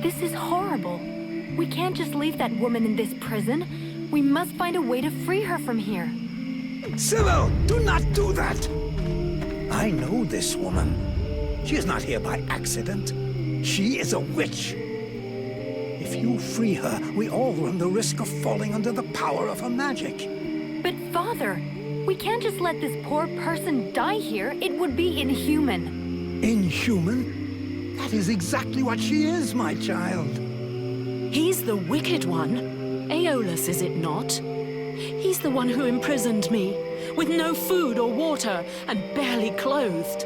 F: This is horrible. We can't just leave that woman in this prison. We must find a way to free her from here.
D: Sybil, do not do that! I know this woman. She is not here by accident. She is a witch. If you free her, we all run the risk of falling under the power of her magic.
F: But Father, we can't just let this poor person die here. It would be inhuman.
D: Inhuman? That is exactly what she is, my child.
O: He's the wicked one. Aeolus, is it not? He's the one who imprisoned me, with no food or water, and barely clothed.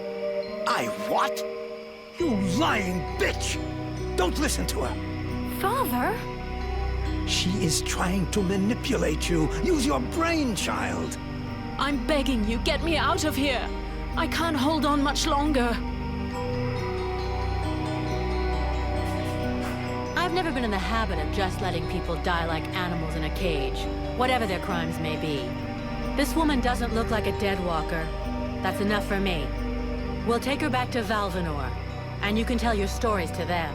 D: I what? You lying bitch! Don't listen to her.
F: Father?
D: She is trying to manipulate you. Use your brain, child.
O: I'm begging you, get me out of here. I can't hold on much longer.
E: I've never been in the habit of just letting people die like animals in a cage, whatever their crimes may be. This woman doesn't look like a dead walker. That's enough for me. We'll take her back to VALVENOL, and you can tell your stories to them.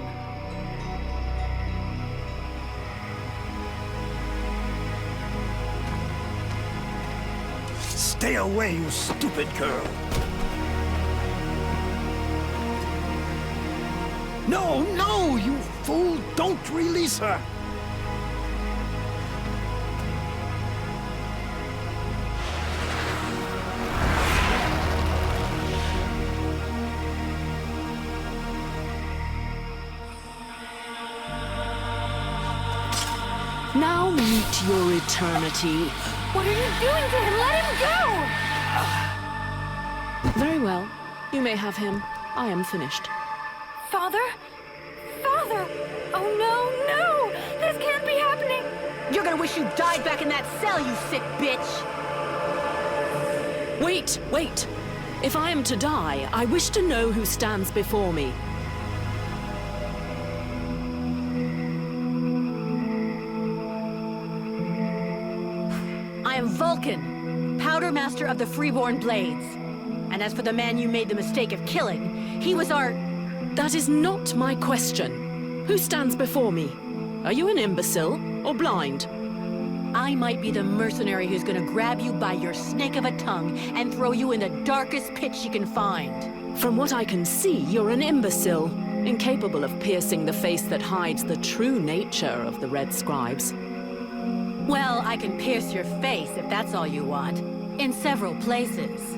D: Stay away, you stupid girl. No, no, you fool! Don't release her!
O: Now meet your eternity.
F: What are you doing to him? Let him go!
O: Very well. You may have him. I am finished.
F: Father? Father! Oh no, no! This can't be happening!
E: You're gonna wish you died back in that cell, you sick bitch!
O: Wait, wait! If I am to die, I wish to know who stands before me.
E: I am Vulcan, Powder Master of the Freeborn Blades. And as for the man you made the mistake of killing, he was our...
O: That is not my question. Who stands before me? Are you an imbecile or blind?
E: I might be the mercenary who's gonna grab you by your snake of a tongue and throw you in the darkest pit she can find.
O: From what I can see, you're an imbecile, incapable of piercing the face that hides the true nature of the Red Scribes.
E: Well, I can pierce your face if that's all you want, in several places.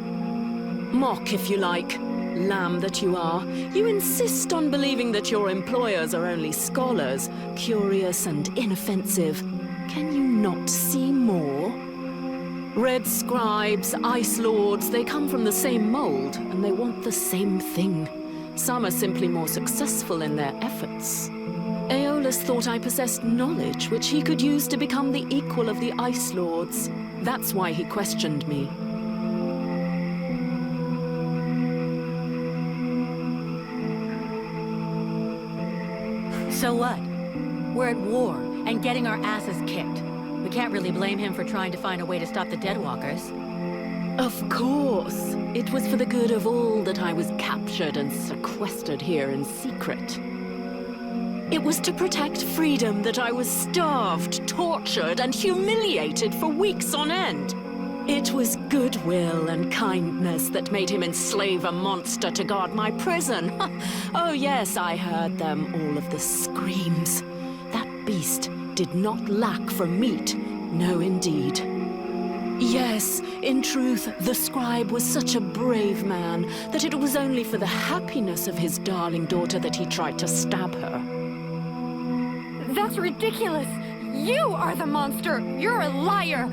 O: Mock if you like. Lamb that you are, you insist on believing that your employers are only scholars, curious and inoffensive. Can you not see more? Red Scribes, Ice Lords, they come from the same mold, and they want the same thing. Some are simply more successful in their efforts. Aeolus thought I possessed knowledge which he could use to become the equal of the Ice Lords. That's why he questioned me.
E: So what? We're at war and getting our asses kicked. We can't really blame him for trying to find a way to stop the Deadwalkers.
O: Of course. It was for the good of all that I was captured and sequestered here in secret. It was to protect freedom that I was starved, tortured, and humiliated for weeks on end. It was goodwill and kindness that made him enslave a monster to guard my prison. Oh yes, I heard them, all of the screams. That beast did not lack for meat. No, indeed. Yes, in truth, the scribe was such a brave man that it was only for the happiness of his darling daughter that he tried to stab her.
F: That's ridiculous! You are the monster! You're a liar!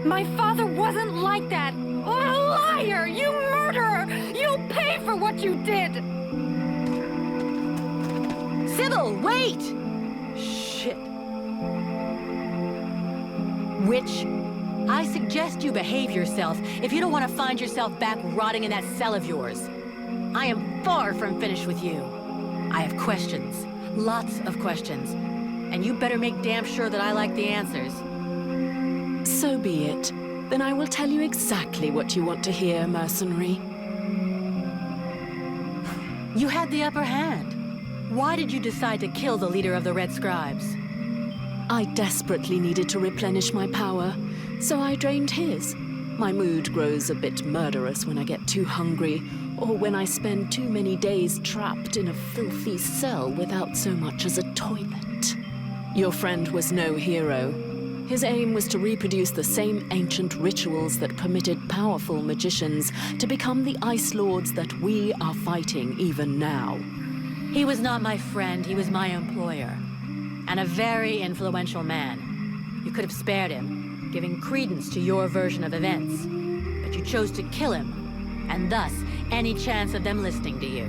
F: My father wasn't like that! A liar! You murderer! You'll pay for what you did!
E: Sybil, wait! Shit. Witch, I suggest you behave yourself if you don't want to find yourself back rotting in that cell of yours. I am far from finished with you. I have questions. Lots of questions. And you better make damn sure that I like the answers.
O: So be it. Then I will tell you exactly what you want to hear, mercenary.
E: You had the upper hand. Why did you decide to kill the leader of the Red Scribes?
O: I desperately needed to replenish my power, so I drained his. My mood grows a bit murderous when I get too hungry, or when I spend too many days trapped in a filthy cell without so much as a toilet. Your friend was no hero. His aim was to reproduce the same ancient rituals that permitted powerful magicians to become the Ice Lords that we are fighting even now.
E: He was not my friend, he was my employer. And a very influential man. You could have spared him, giving credence to your version of events. But you chose to kill him, and thus any chance of them listening to you.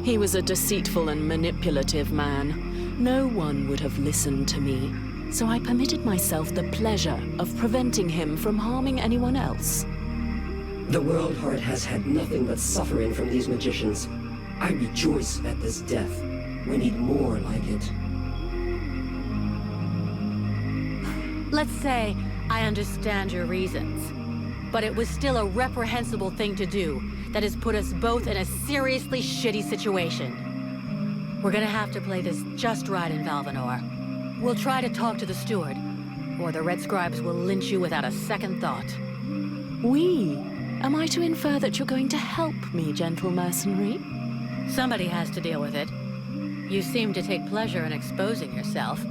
O: He was a deceitful and manipulative man. No one would have listened to me, so I permitted myself the pleasure of preventing him from harming anyone else.
C: The World Heart has had nothing but suffering from these magicians. I rejoice at this death. We need more like it.
E: Let's say I understand your reasons, but it was still a reprehensible thing to do that has put us both in a seriously shitty situation. We're gonna have to play this just right in VALVENOL. We'll try to talk to the steward, or the Red Scribes will lynch you without a second thought.
O: We? Am I to infer that you're going to help me, gentle mercenary?
E: Somebody has to deal with it. You seem to take pleasure in exposing yourself.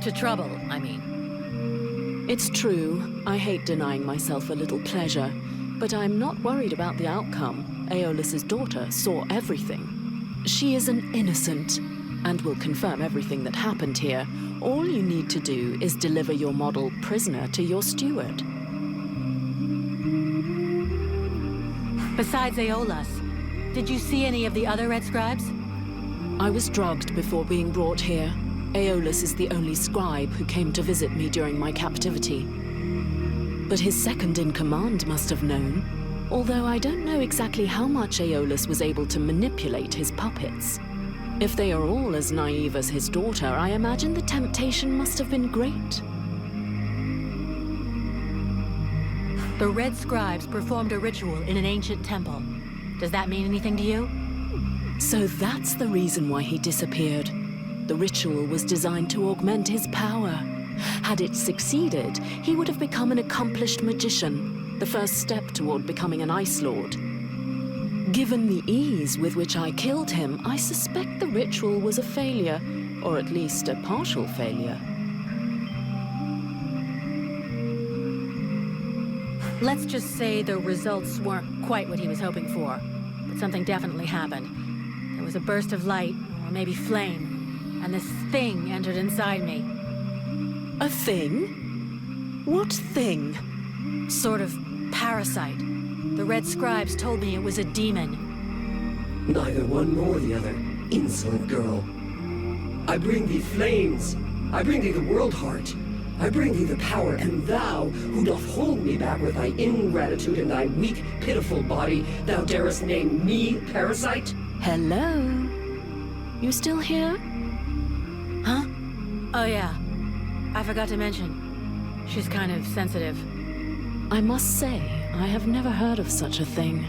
E: To trouble, I mean.
O: It's true. I hate denying myself a little pleasure, but I'm not worried about the outcome. Aeolus's daughter saw everything. She is an innocent, and will confirm everything that happened here. All you need to do is deliver your model prisoner to your steward.
E: Besides Aeolus, did you see any of the other Red Scribes?
O: I was drugged before being brought here. Aeolus is the only scribe who came to visit me during my captivity. But his second-in-command must have known, although I don't know exactly how much Aeolus was able to manipulate his puppets. If they are all as naive as his daughter, I imagine the temptation must have been great.
E: The Red Scribes performed a ritual in an ancient temple. Does that mean anything to you?
O: So that's the reason why he disappeared. The ritual was designed to augment his power. Had it succeeded, he would have become an accomplished magician, the first step toward becoming an Ice Lord. Given the ease with which I killed him, I suspect the ritual was a failure, or at least a partial failure.
E: Let's just say the results weren't quite what he was hoping for, but something definitely happened. There was a burst of light, or maybe flame, and this thing entered inside me.
O: A thing? What thing?
E: Sort of parasite. The Red Scribes told me it was a demon.
C: Neither one nor the other, insolent girl. I bring thee flames. I bring thee the world heart. I bring thee the power, and thou, who doth hold me back with thy ingratitude and thy weak, pitiful body, thou darest name me parasite?
O: Hello? You still here?
E: Huh? Oh yeah. I forgot to mention. She's kind of sensitive.
O: I must say, I have never heard of such a thing.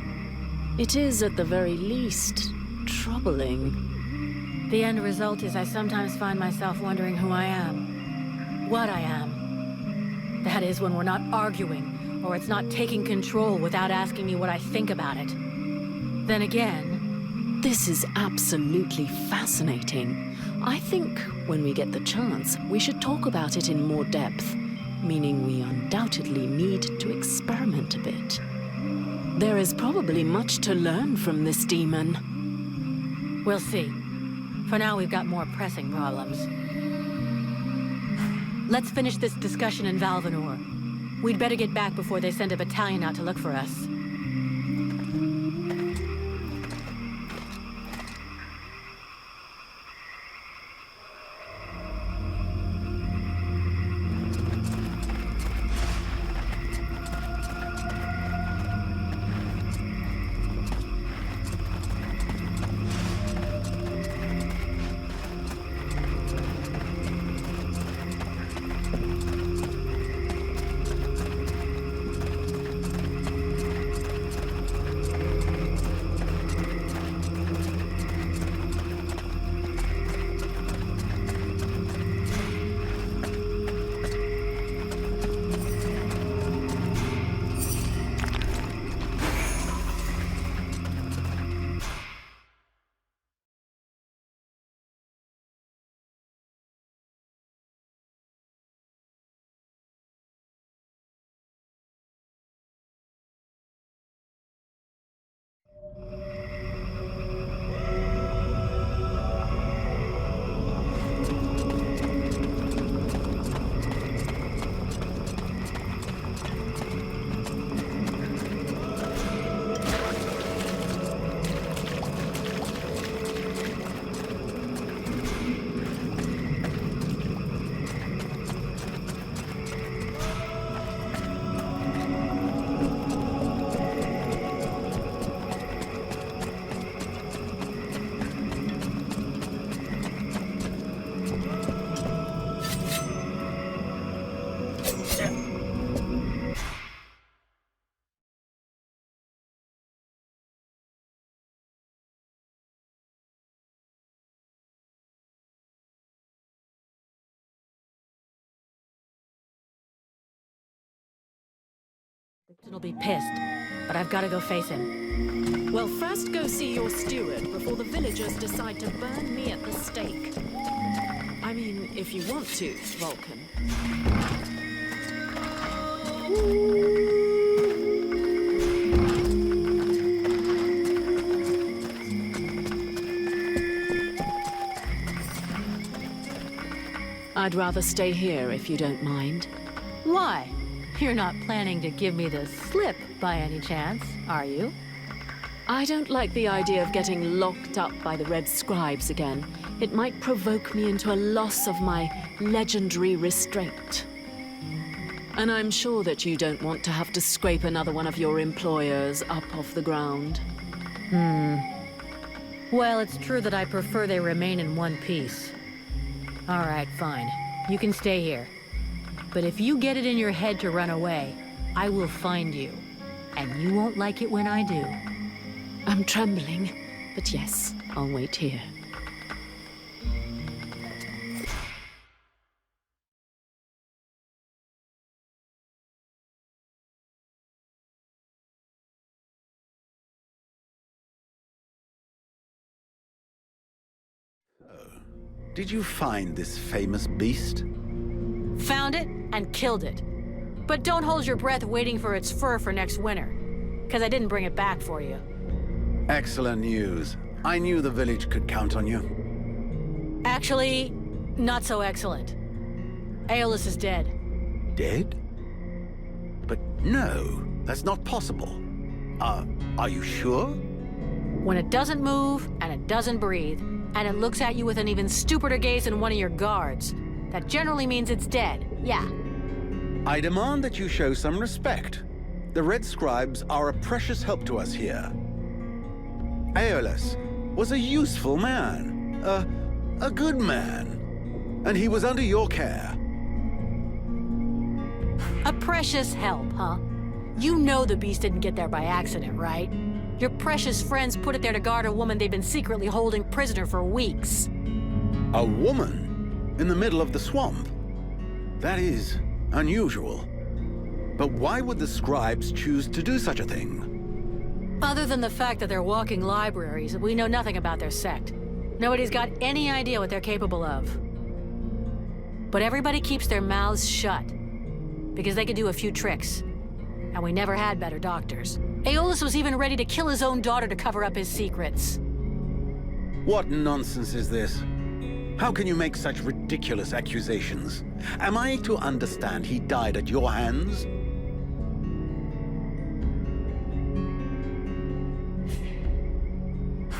O: It is, at the very least, troubling.
E: The end result is I sometimes find myself wondering who I am. What I am. That is, when we're not arguing, or it's not taking control without asking me what I think about it. Then again...
O: This is absolutely fascinating. I think, when we get the chance, we should talk about it in more depth, meaning we undoubtedly need to experiment a bit. There is probably much to learn from this demon.
E: We'll see. For now, we've got more pressing problems. Let's finish this discussion in VALVENOL. We'd better get back before they send a battalion out to look for us. He'll be pissed, but I've got to go face him.
O: Well, first go see your steward before the villagers decide to burn me at the stake. I mean, if you want to, Vulcan. I'd rather stay here if you don't mind.
E: Why? You're not planning to give me the slip by any chance, are you?
O: I don't like the idea of getting locked up by the Red Scribes again. It might provoke me into a loss of my legendary restraint. And I'm sure that you don't want to have to scrape another one of your employers up off the ground.
E: Well, it's true that I prefer they remain in one piece. All right, fine. You can stay here. But if you get it in your head to run away, I will find you. And you won't like it when I do.
O: I'm trembling, but yes, I'll wait here.
A: Did you find this famous beast?
E: Found it and killed it. But don't hold your breath waiting for its fur for next winter. Because I didn't bring it back for you.
A: Excellent news. I knew the village could count on you.
E: Actually, not so excellent. Aeolus is dead.
A: Dead? But no, that's not possible. Are you sure?
E: When it doesn't move, and it doesn't breathe, and it looks at you with an even stupider gaze than one of your guards, that generally means it's dead, yeah.
A: I demand that you show some respect. The Red Scribes are a precious help to us here. Aeolus was a useful man, a good man, and he was under your care.
E: A precious help, huh? You know the beast didn't get there by accident, right? Your precious friends put it there to guard a woman they've been secretly holding prisoner for weeks.
A: A woman? In the middle of the swamp? That is unusual. But why would the scribes choose to do such a thing?
E: Other than the fact that they're walking libraries, we know nothing about their sect. Nobody's got any idea what they're capable of. But everybody keeps their mouths shut, because they could do a few tricks. And we never had better doctors. Aeolus was even ready to kill his own daughter to cover up his secrets.
A: What nonsense is this? How can you make such ridiculous accusations? Am I to understand he died at your hands?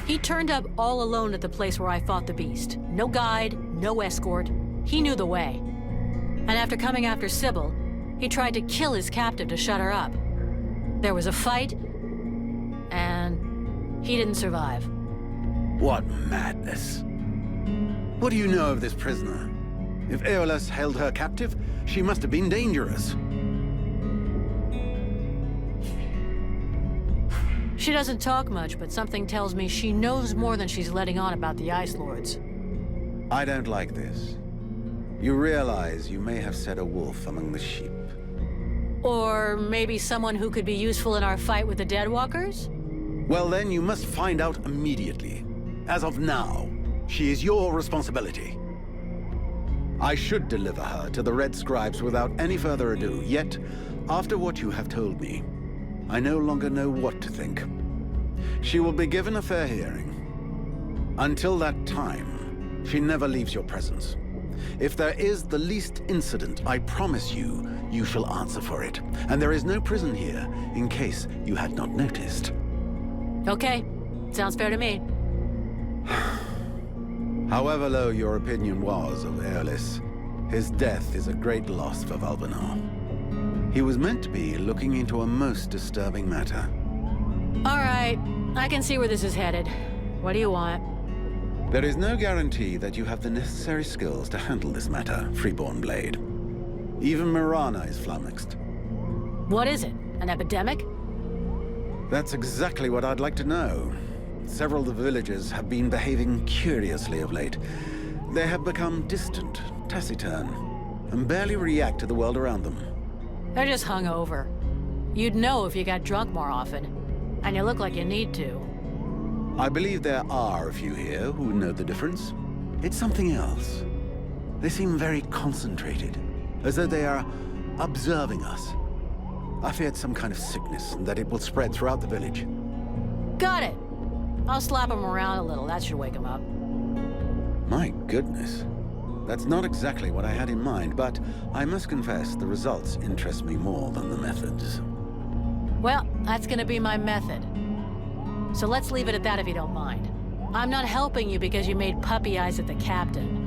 E: He turned up all alone at the place where I fought the beast. No guide, no escort. He knew the way. And after coming after Sybil, he tried to kill his captive to shut her up. There was a fight, and he didn't survive.
A: What madness. What do you know of this prisoner? If Aeolus held her captive, she must have been dangerous.
E: She doesn't talk much, but something tells me she knows more than she's letting on about the Ice Lords.
A: I don't like this. You realize you may have set a wolf among the sheep.
E: Or maybe someone who could be useful in our fight with the Deadwalkers?
A: Well, then you must find out immediately. As of now, she is your responsibility. I should deliver her to the Red Scribes without any further ado, yet, after what you have told me, I no longer know what to think. She will be given a fair hearing. Until that time, she never leaves your presence. If there is the least incident, I promise you, you shall answer for it. And there is no prison here, in case you had not noticed.
E: Okay, sounds fair to me.
A: However low your opinion was of Aeolus, his death is a great loss for VALVENOL. He was meant to be looking into a most disturbing matter.
E: All right, I can see where this is headed. What do you want?
A: There is no guarantee that you have the necessary skills to handle this matter, Freeborn Blade. Even Mirana is flummoxed.
E: What is it? An epidemic?
A: That's exactly what I'd like to know. Several of the villagers have been behaving curiously of late. They have become distant, taciturn, and barely react to the world around them.
E: They're just hungover. You'd know if you got drunk more often. And you look like you need to.
A: I believe there are a few here who know the difference. It's something else. They seem very concentrated, as though they are observing us. I feared some kind of sickness and that it will spread throughout the village.
E: Got it. I'll slap him around a little. That should wake him up.
A: My goodness. That's not exactly what I had in mind, but I must confess the results interest me more than the methods.
E: Well, that's gonna be my method. So let's leave it at that if you don't mind. I'm not helping you because you made puppy eyes at the captain.